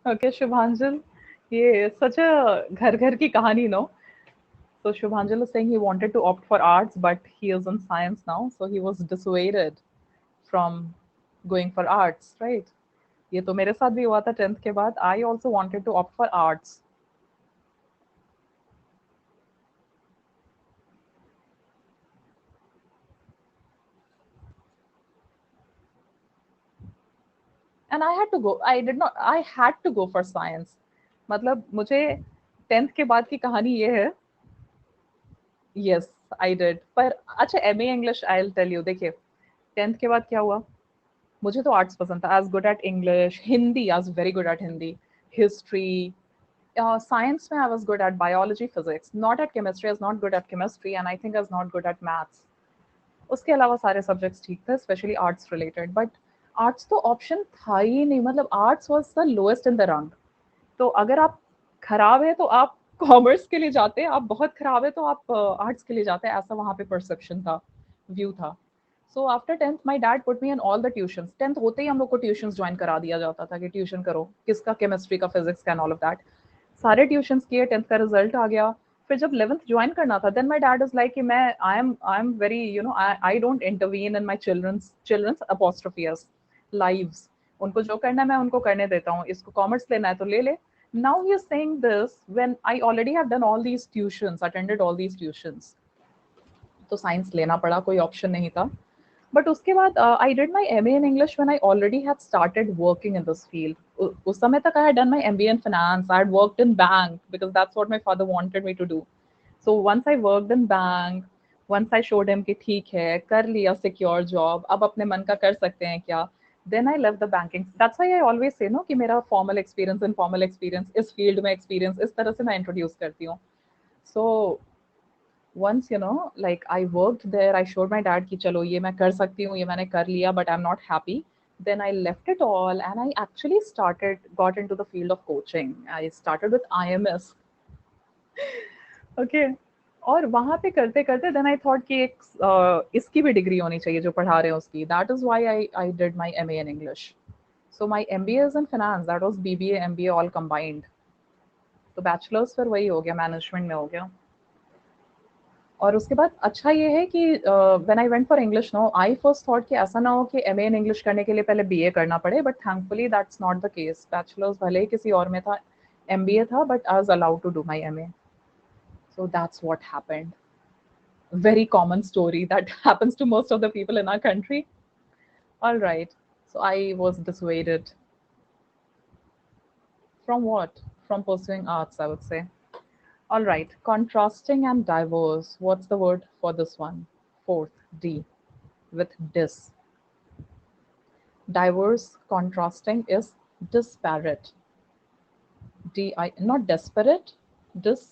Okay, Shubhanjal, ये सच अ घर घर की कहानी, no. So Shubhanjal is saying he wanted to opt for arts, but he is in science now, so he was dissuaded from going for arts, right? ये तो मेरे साथ भी हुआ था 10th के बाद. I also wanted to opt for arts. And I had to go. I did not. I had to go for science. मतलब मुझे 10th के बाद की कहानी ये है. Yes, I did. पर अच्छा, MA English I will tell you. देखिए 10th के बाद क्या हुआ. मुझे तो आर्ट्स पसंद था. As good at English, Hindi, I was very good at Hindi, history. Science में I was good at biology, physics. Not at chemistry. I was not good at chemistry, and I think I was not good at maths. उसके अलावा सारे subjects ठीक थे, specially arts related. But arts तो option था ही नहीं. मतलब arts was the lowest in the rank. तो अगर आप खराब है तो आप कॉमर्स के लिए जाते हैं, आप बहुत खराब है तो आप आर्ट्स के लिए जाते हैं. ऐसा वहाँ पे परसेप्शन था, व्यू था. So after 10th my dad put me in all the tuitions. 10th होते ही हम लोग को ट्यूशंस ज्वाइन करा दिया जाता था कि ट्यूशन करो, किसका, केमिस्ट्री का, फिजिक्स का, एंड ऑल ऑफ दैट. सारे ट्यूशंस किए. 10th का रिजल्ट आ गया. फिर जब 11th ज्वाइन करना था, then my dad is like कि मैं I am very, you know, I don't intervene in my children's apostrophe s lives. उनको जो करना है मैं उनको करने देता हूँ. इसको कॉमर्स लेना है तो ले ले. Now he is saying this when I already have done all these tuitions, attended all these tuitions. तो साइंस लेना पड़ा, कोई ऑप्शन नहीं था. बट उसके बाद I did my M A in English when I already had started working in this field. उस समय तक I had done my M B A in finance. I had worked in bank because that's what my father wanted me to do. So once I worked in bank, once I showed him कि ठीक है, कर लिया secure job, अब अपने मन का कर सकते हैं क्या, then I leave the banking. That's why I always say no कि मेरा फॉर्मल एक्सपीरियंस, इनफॉर्मल एक्सपीरियंस, इस फील्ड में एक्सपीरियंस, इस तरह से मैं इंट्रोड्यूस करती हूँ. सो once, you know, like I worked there, I showed my dad कि चलो ये मैं कर सकती हूँ, ये मैंने कर लिया, but I'm not happy. Then I left it all and I actually got into the field of coaching. I started with IMS. Okay. और वहाँ पे करते करते then I thought कि एक इसकी भी डिग्री होनी चाहिए जो पढ़ा रहे हैं उसकी. That is why I did my MA in English. So my MBA is in finance. That was BBA MBA all combined. तो बैचलर्स फिर वही हो गया, मैनेजमेंट में हो गया. और उसके बाद अच्छा ये है कि when I went for English, no, I first thought कि ऐसा ना हो कि एमए इन इंग्लिश करने के लिए पहले बीए करना पड़े. But thankfully that's not the case. Bachelors भले ही किसी और में था, एमबीए था, but I was allowed to do my MA. So that's what happened. Very common story that happens to most of the people in our country. All right. So I was dissuaded from what? From pursuing arts, I would say. All right. Contrasting and diverse. What's the word for this one? Fourth, D, with dis. Diverse, contrasting is disparate. D-I, not desperate, dis,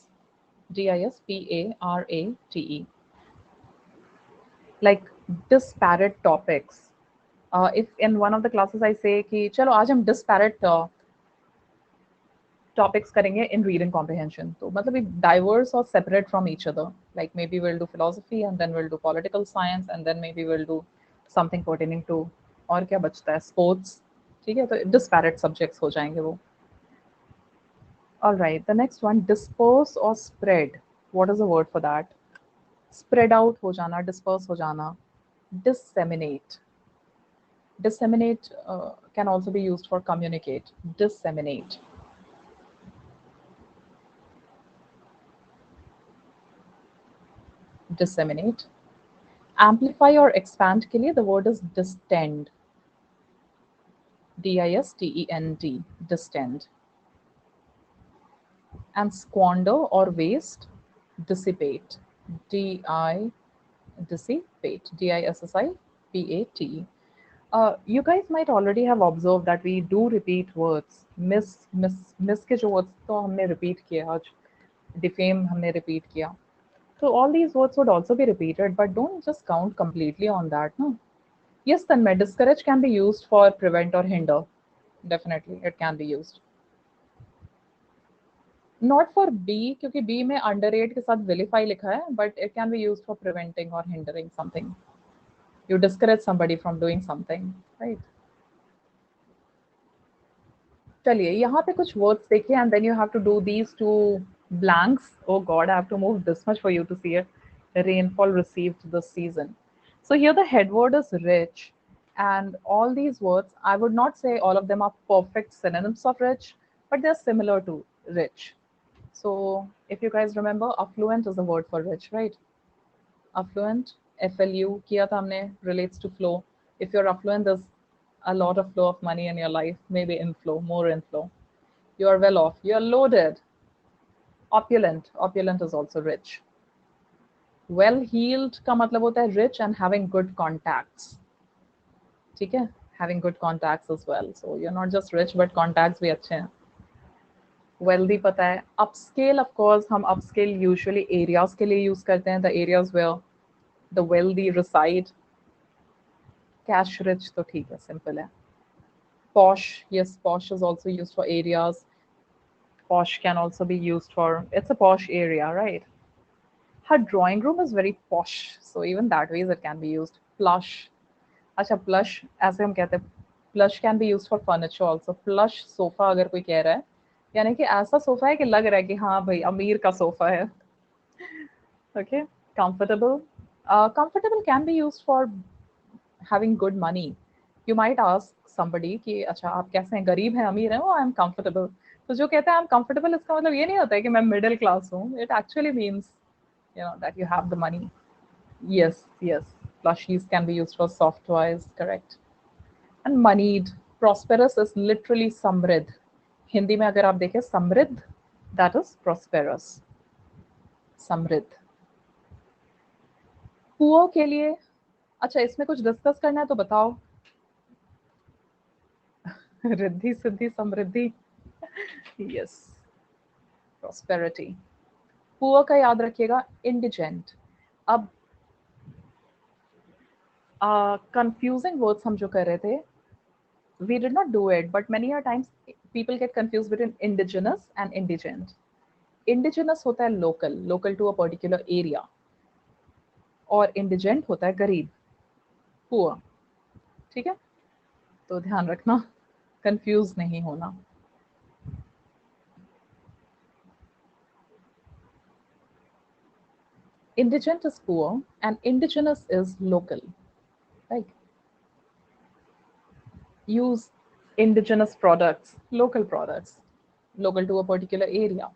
disparate. Like disparate topics. If in one of the classes I say कि चलो आज हम disparate topics करेंगे in reading comprehension, तो मतलब ये diverse or separate from each other. Like maybe we'll do philosophy and then we'll do political science and then maybe we'll do something pertaining to, और क्या बचता है, sports. ठीक है, तो disparate subjects हो जाएंगे वो. All right, the next one, disperse or spread. What is the word for that? Spread out हो जाना, disperse हो जाना. Disseminate. Disseminate can also be used for communicate. Disseminate. Disseminate. Amplify or expand के लिए the word is distend. D-I-S-T-E-N-D. Distend. And squander or waste, dissipate. D-I, dissipate. D-I-S-S-I-P-A-T-E. You guys might already have observed that we do repeat words. Miss के जो words तो हमने repeat किए आज. Defame हमने repeat किया. So all these words would also be repeated, but don't just count completely on that, no? Yes, Tanmay, discourage can be used for prevent or hinder. Definitely, it can be used. Not for B, क्योंकि B में underrate के साथ vilify लिखा है, but it can be used for preventing or hindering something. You discourage somebody from doing something, right? चलिए यहाँ पे कुछ वर्ड्स देखिए and then you have to do these two blanks. Oh god, I have to move this much for you to see it. Rainfall received this season. So here the head word is rich, and all these words, I would not say all of them are perfect synonyms of rich, but they're similar to rich. So if you guys remember, affluent is the word for rich, right? Affluent, FLU किया था हमने, relates to flow. If you're affluent, there's a lot of flow of money in your life, maybe inflow, more inflow. You are well off, you're loaded. Opulent, opulent is also rich. Well heeled का मतलब होता है rich and having good contacts. ठीक है, having good contacts as well. So you're not just rich but contacts भी अच्छे हैं. Wealthy पता है. Upscale, of course, हम upscale usually areas के लिए use करते हैं, the areas where the wealthy reside. Cash rich तो ठीक है, simple है. Posh, yes, posh is also used for areas. Posh can also be used for, it's a posh area, right? Her drawing room is very posh, so even that ways it can be used. Plush, अच्छा plush ऐसे हम कहते हैं, plush can be used for furniture also. Plush sofa अगर कोई कह रहा है, यानी कि ऐसा सोफा है कि लग रहा है कि हाँ भाई अमीर का सोफा है. Okay, comfortable. Comfortable can be used for having good money. You might ask somebody कि अच्छा आप कैसे हैं, गरीब हैं अमीर हैं, आई एम comfortable. तो जो कहता है आई एम comfortable, इसका मतलब ये नहीं होता है कि मैं मिडिल क्लास हूँ. It actually means, you know, that you have the money. Yes, yes. Plushies can be used for soft toys, correct. And moneyed. Prosperous is literally समृद्ध. हिंदी में अगर आप देखें समृद्ध, that is prosperous. समृद्ध. पुअर के लिए, अच्छा इसमें कुछ डिस्कस करना है तो बताओ. रिद्धि सिद्धि समृद्धि. Yes, prosperity. पुअर का याद रखिएगा, इंडिजेंट. अब कंफ्यूजिंग वर्ड्स हम जो कर रहे थे, we did not do it, but many a times people get confused between indigenous and indigent. Indigenous होता है local, local to a particular area, और indigent होता है गरीब, poor. ठीक है, तो ध्यान रखना, कंफ्यूज नहीं होना. Indigent is poor and indigenous is local. Right? Use indigenous products, local to a particular area.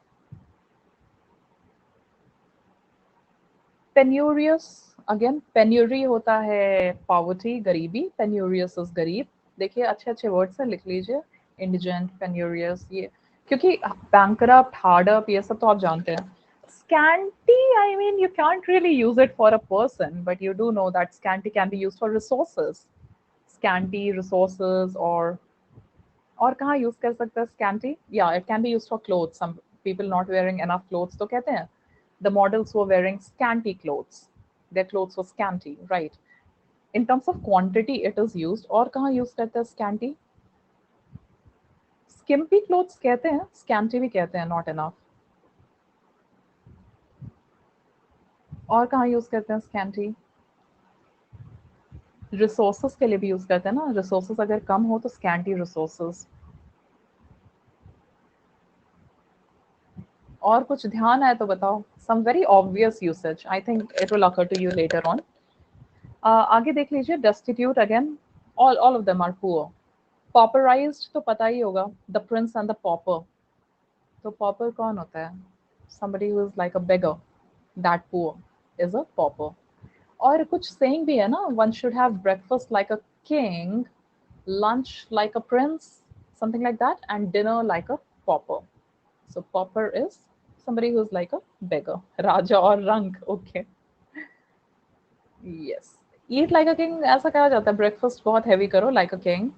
Penurious, again penury होता है poverty, गरीबी. Penurious is गरीब. देखिए अच्छे अच्छे वर्ड्स हैं, लिख लीजिए. Indigent, penurious, ये क्योंकि bankrupt, hard up ये सब तो आप जानते हैं. Scanty, I mean you can't really use it for a person, but you do know that scanty can be used for resources. Scanty resources, और कहाँ यूज कर सकते हैं scanty? Yeah, it can be used for clothes. Some people not wearing enough clothes तो कहते हैं the models were wearing scanty clothes. Their clothes were scanty, right? In terms of quantity, it is used. और कहाँ use करते हैं scanty? Skimpy clothes कहते हैं, scanty भी कहते हैं, not enough. और कहाँ यूज करते हैं scanty? रिसोर्सेस के लिए भी यूज करते हैं ना, रिसोर्सेस अगर कम हो तो scanty resources. और कुछ ध्यान आए तो बताओ. Some very obvious usage. I think it will occur to you later on. आगे देख लीजिए. Destitute, again, all of them are poor. Pauperized तो पता ही होगा, the prince and the pauper. तो pauper कौन होता है? Somebody who is like a beggar. That poor is a pauper. और कुछ saying भी है ना, one should have breakfast like a king, lunch like a prince, something like that, and dinner like a pauper. So pauper is somebody who is like a beggar. Raja और rank, okay. Yes. Eat like a king ऐसा कहा जाता है. Breakfast बहुत heavy करो like a king,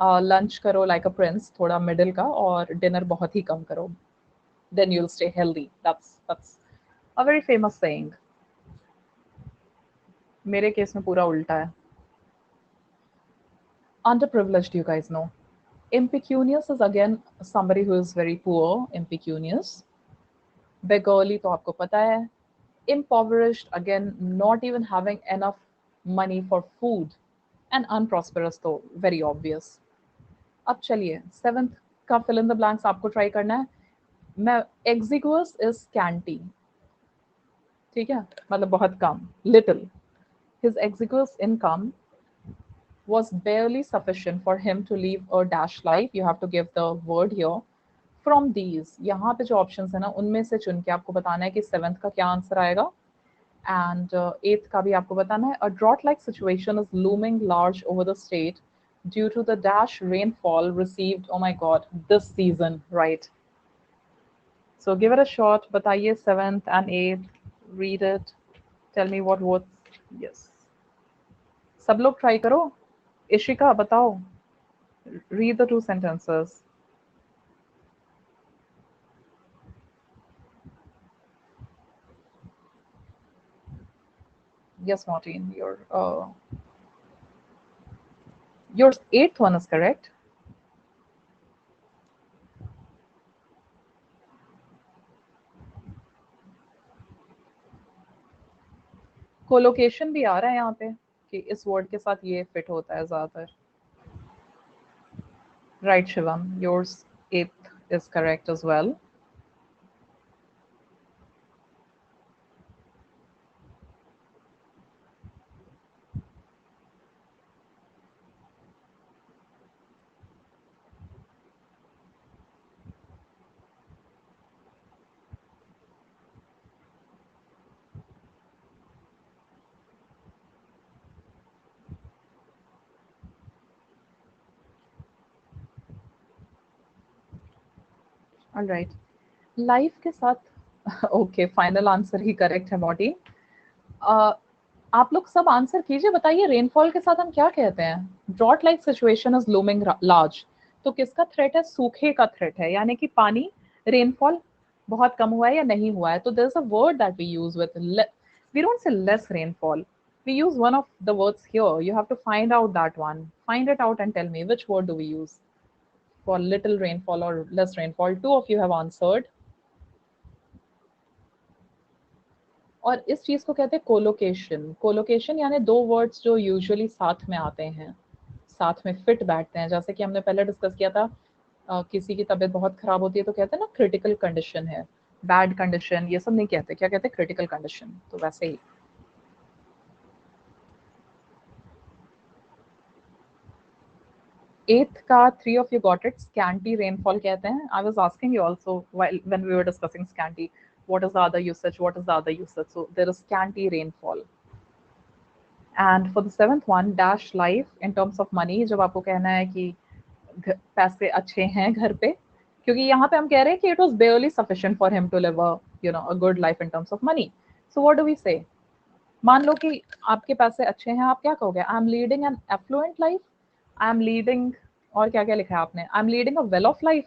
lunch करो like a prince, थोड़ा middle का, और dinner बहुत ही कम करो. Then you'll stay healthy. That's a very famous saying. मेरे केस में पूरा उल्टा है. Underprivileged, you guys know. Impecunious is again somebody who is very poor, impecunious. Beggarly तो आपको पता है. Impoverished, again, not even having enough money for food. And unprosperous तो very obvious. अब चलिए, 7th का fill in the blanks आपको try करना है. मैं exiguous is scanty. ठीक है, मतलब बहुत कम, little. His exiguous income was barely sufficient for him to live a dash life. You have to give the word here. From these, यहाँ पे जो options है ना, उनमें से चुन के आपको बताना है कि 7th का क्या आंसर आएगा. And 8th का भी आपको बताना है. A drought-like situation is looming large over the state due to the dash rainfall received, oh my god, this season, right? So give it a shot. बताइए 7th and 8th. Read it. Tell me what words. Yes. सब लोग try करो. Ishika, बताओ. Read the two sentences. Yes, Martin, your 8th one is correct. Collocation भी आ रहा है यहाँ पे कि इस वर्ड के साथ ये फिट होता है ज्यादातर. Right, Shivam, yours 8th is correct as well. All right. Life के साथ ओके फाइनल आंसर ही करेक्ट है मॉडी. आप लोग सब आंसर कीजिए. बताइए रेनफॉल के साथ हम क्या कहते हैं. Drought like situation is looming large. तो किसका थ्रेट है. सूखे का थ्रेट है, यानी कि पानी रेनफॉल बहुत कम हुआ है या नहीं हुआ है. तो there is a word that we use with, we don't say less rainfall, we use one of the words here. You have to find out that one. Find it out and tell me which word do we use for little rainfall or less rainfall. Two of you have answered. और इस चीज को कहते हैं colocation. Colocation यानी दो words जो usually साथ में आते हैं, साथ में फिट बैठते हैं. जैसे कि हमने पहले डिस्कस किया था, किसी की तबीयत बहुत खराब होती है तो कहते हैं ना क्रिटिकल कंडीशन है, बैड कंडीशन, ये सब नहीं कहते. क्या कहते हैं. Critical condition. तो वैसे ही 8th का 3 of you got it. Scanty rainfall कहते हैं. I was asking you also while when we were discussing scanty, what is the other usage, what is the other usage. So there is scanty rainfall. And for the 7th one, dash life in terms of money. जब आपको कहना है कि पैसे अच्छे हैं घर पे, क्योंकि यहाँ पे हम कह रहे हैं कि it was barely sufficient for him to live a good life in terms of money. So what do we say? मान लो कि आपके पैसे अच्छे हैं, आप क्या कहोगे. I am leading an affluent life, I am leading, और क्या क्या लिखा है आपने. I am leading a well off life,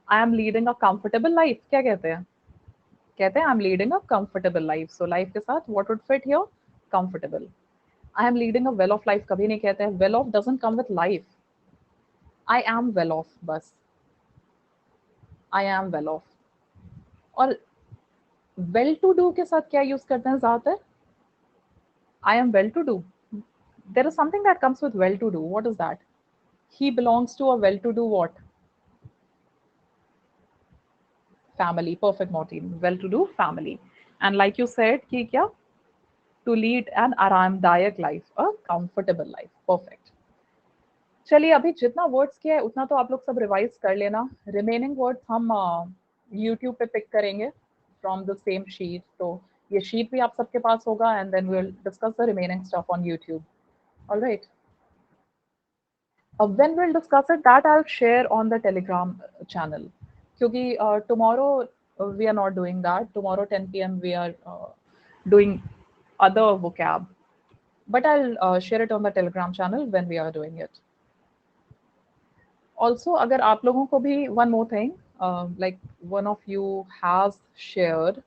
I am leading a comfortable life. क्या कहते हैं. कहते हैं I am leading a comfortable life. So life के साथ what would fit here. Comfortable. I am leading a well off life कभी नहीं कहते हैं. Well off doesn't come with life. I am well off बस. I am well off. और well to do के साथ क्या यूज करते हैं ज्यादातर. I am well to do. There is something that comes with well to do. What is that? He belongs to a well to do what? Family. Perfect, Martin. Well to do family. And like you said कि क्या, to lead an आरामदायक life, a comfortable life. Perfect. चलिए अभी जितना words किया है उतना तो आप लोग सब रिवाइज कर लेना. रिमेनिंग वर्ड्स हम यूट्यूब पे पिक करेंगे फ्रॉम द सेम शीट. तो ये शीट भी आप सबके पास होगा and then we will discuss the remaining stuff on YouTube. Alright. When we'll discuss it, that I'll share on the Telegram channel. क्योंकि tomorrow we are not doing that. Tomorrow 10 p.m. we are doing other vocab. But I'll share it on the Telegram channel when we are doing it. Also, अगर आप लोगों को भी one more thing, like one of you has shared.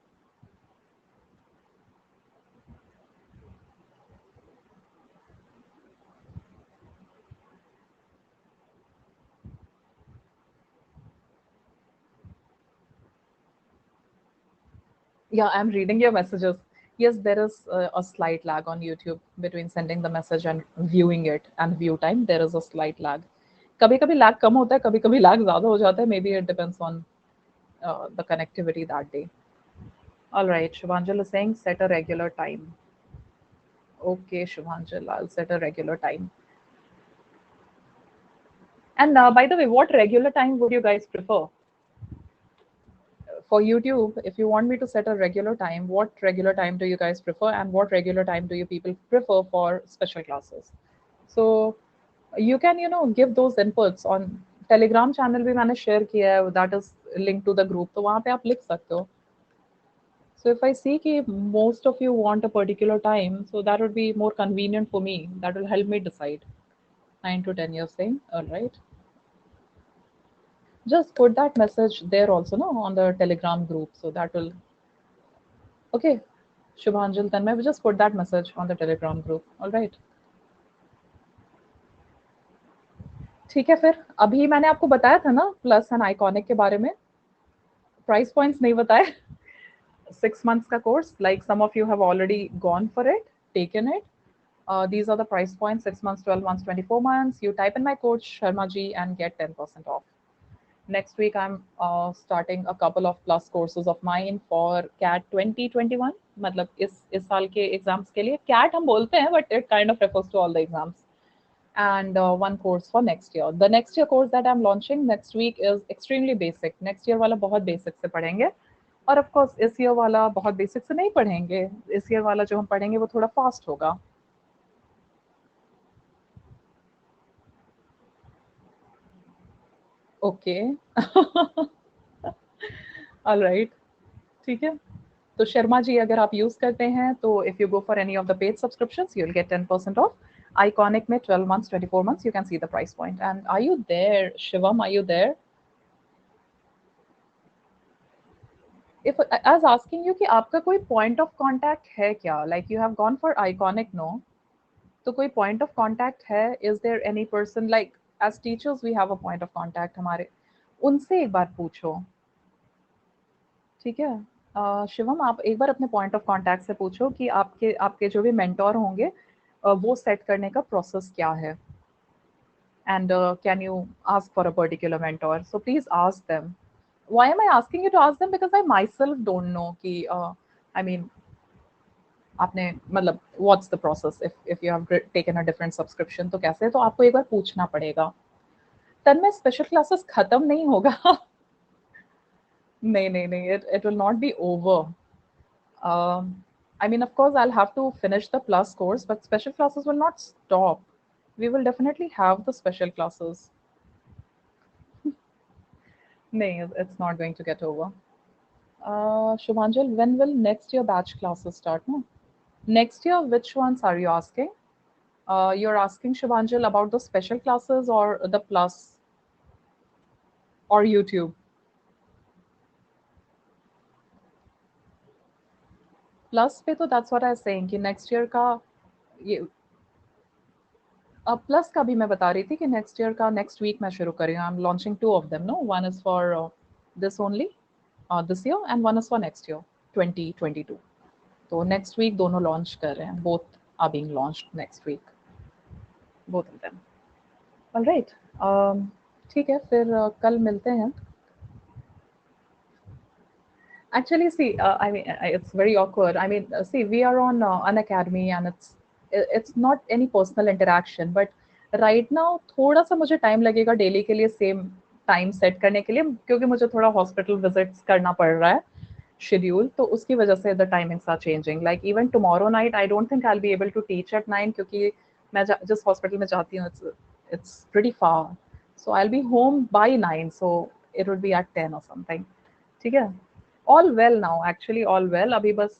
Yeah, I'm reading your messages. Yes, there is a slight lag on YouTube between sending the message and viewing it, and view time. There is a slight lag. कभी कभी lag कम होता है, कभी कभी lag ज्यादा हो जाता है, may be it depends on the connectivity that day. All right, Shubhanjal is saying set a regular time. Okay, Shubhanjal, I'll set a regular time. And by the way, what regular time would you guys prefer? For YouTube, if you want me to set a regular time, what regular time do you guys prefer, and what regular time do you people prefer for special classes? So you can, give those inputs on Telegram channel भी मैंने share किया है, that is linked to the group, तो वहाँ पे आप लिख सकते हो. So if I see कि most of you want a particular time, so that would be more convenient for me. That will help me decide. 9 to 10 years saying, all right. Just put that message there also, no, on the Telegram group. So that will, okay. Shubhanjal, then maybe just put that message on the Telegram group. All right. ठीक है, फिर अभी मैंने आपको बताया था ना plus and iconic के बारे में. प्राइस पॉइंट्स नहीं बताए. 6 months का course, like some of you have already gone for it, taken it. These are the price points: 6 months, 12 months, 24 months. You type in my code Sharma ji and get 10% off. Next week, I'm starting a couple of plus courses of mine for CAT 2021. मतलब इस साल के exams के लिए CAT हम बोलते हैं, but it kind of refers to all the exams. And one course for next year. The next year course that I'm launching next week is extremely basic. Next year वाला बहुत basic से पढ़ेंगे, और of course इस year वाला बहुत basic से नहीं पढ़ेंगे. इस year वाला जो हम पढ़ेंगे वो थोड़ा fast होगा. Okay. All right. ठीक है. तो शर्मा जी अगर आप यूज करते हैं तो if you go for any of the paid subscriptions you will get 10% of. Iconic में 12 months, 24 months, you can see the price point. And are you there, Shivam? Are you there? If I was asking you कि आपका कोई point of contact है क्या? Like you have gone for Iconic, no? तो कोई point of contact है? Is there any person, like as teachers we have a point of contact हमारे, उनसे एक बार पूछो. ठीक है. शिवम, आप एक बार अपने पॉइंट ऑफ कांटेक्ट से पूछो कि आपके आपके जो भी मेंटोर होंगे वो सेट करने का प्रोसेस क्या है. And can you ask for a particular mentor, so please ask them. Why am I asking you to ask them? Because I myself don't know कि आई मीन आपने मतलब what's the process if you have taken a different subscription, तो कैसे, तो आपको एक बार पूछना पड़ेगा. तन में स्पेशल क्लासेस खत्म नहीं होगा. नहीं नहीं नहीं, it will not be over. I mean, of course, I'll have to finish the plus course, but special classes will not stop. We will definitely have the special classes. No, it's not going to get over. Shubhanjal, when will next year batch classes start? No? Next year, which ones are you asking? You're asking, Shubhanjal, about the special classes or the plus or YouTube? Plus पे तो that's what I was saying कि next year का ये plus का भी मैं बता रही थी कि नेक्स्ट ईयर का नेक्स्ट वीक मैं शुरू कर रही हूँ. I am launching two of them. No, one is for this only this year and one is for next year 2022. तो नेक्स्ट वीक दोनों लॉन्च कर रहे हैं. Both are being launched next week, both of them. Alright. ठीक है, फिर कल मिलते हैं. Actually, see, I mean, it's very awkward. I mean, see, we are on an academy, and it's not any personal interaction. But right now, थोड़ा सा मुझे time लगेगा डेली के लिए सेम टाइम सेट करने के लिए, क्योंकि मुझे थोड़ा हॉस्पिटल विजिट्स करना पड़ रहा है शेड्यूल, तो उसकी वजह से the timings are changing. Like even tomorrow night I don't think I will be able to teach at 9, क्योंकि मैं जिस हॉस्पिटल में जाती हूँ it's pretty far. So I will be home by 9, so it would be at 10 or something. ठीक है. All well now, actually all well. अभी बस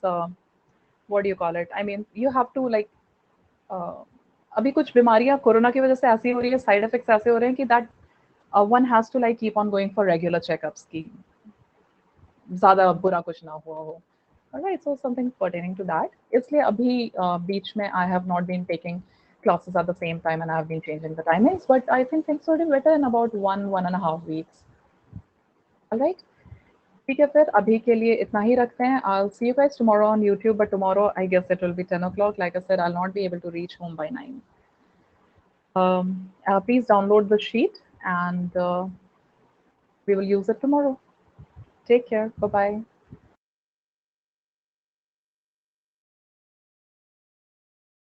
what do you call it, I mean you have to like अभी कुछ बीमारियां corona की वजह से ऐसी हो रही है, साइड इफेक्ट्स ऐसे हो रहे हैं कि that one has to like keep on going for regular checkups की ज्यादा बुरा कुछ ना हुआ हो. Alright, so something pertaining to that. इसलिए अभी बीच में I have not been taking classes at the same time and I have been changing the timings, but I think things will be better in about 1.5 weeks. Alright. ठीक है, फिर अभी के लिए इतना ही रखते हैं. I'll see you guys tomorrow on YouTube, but tomorrow I guess it will be 10 o'clock. Like I said, I'll not be able to reach home by 9. Please download the sheet and we will use it tomorrow. Take care. Bye bye.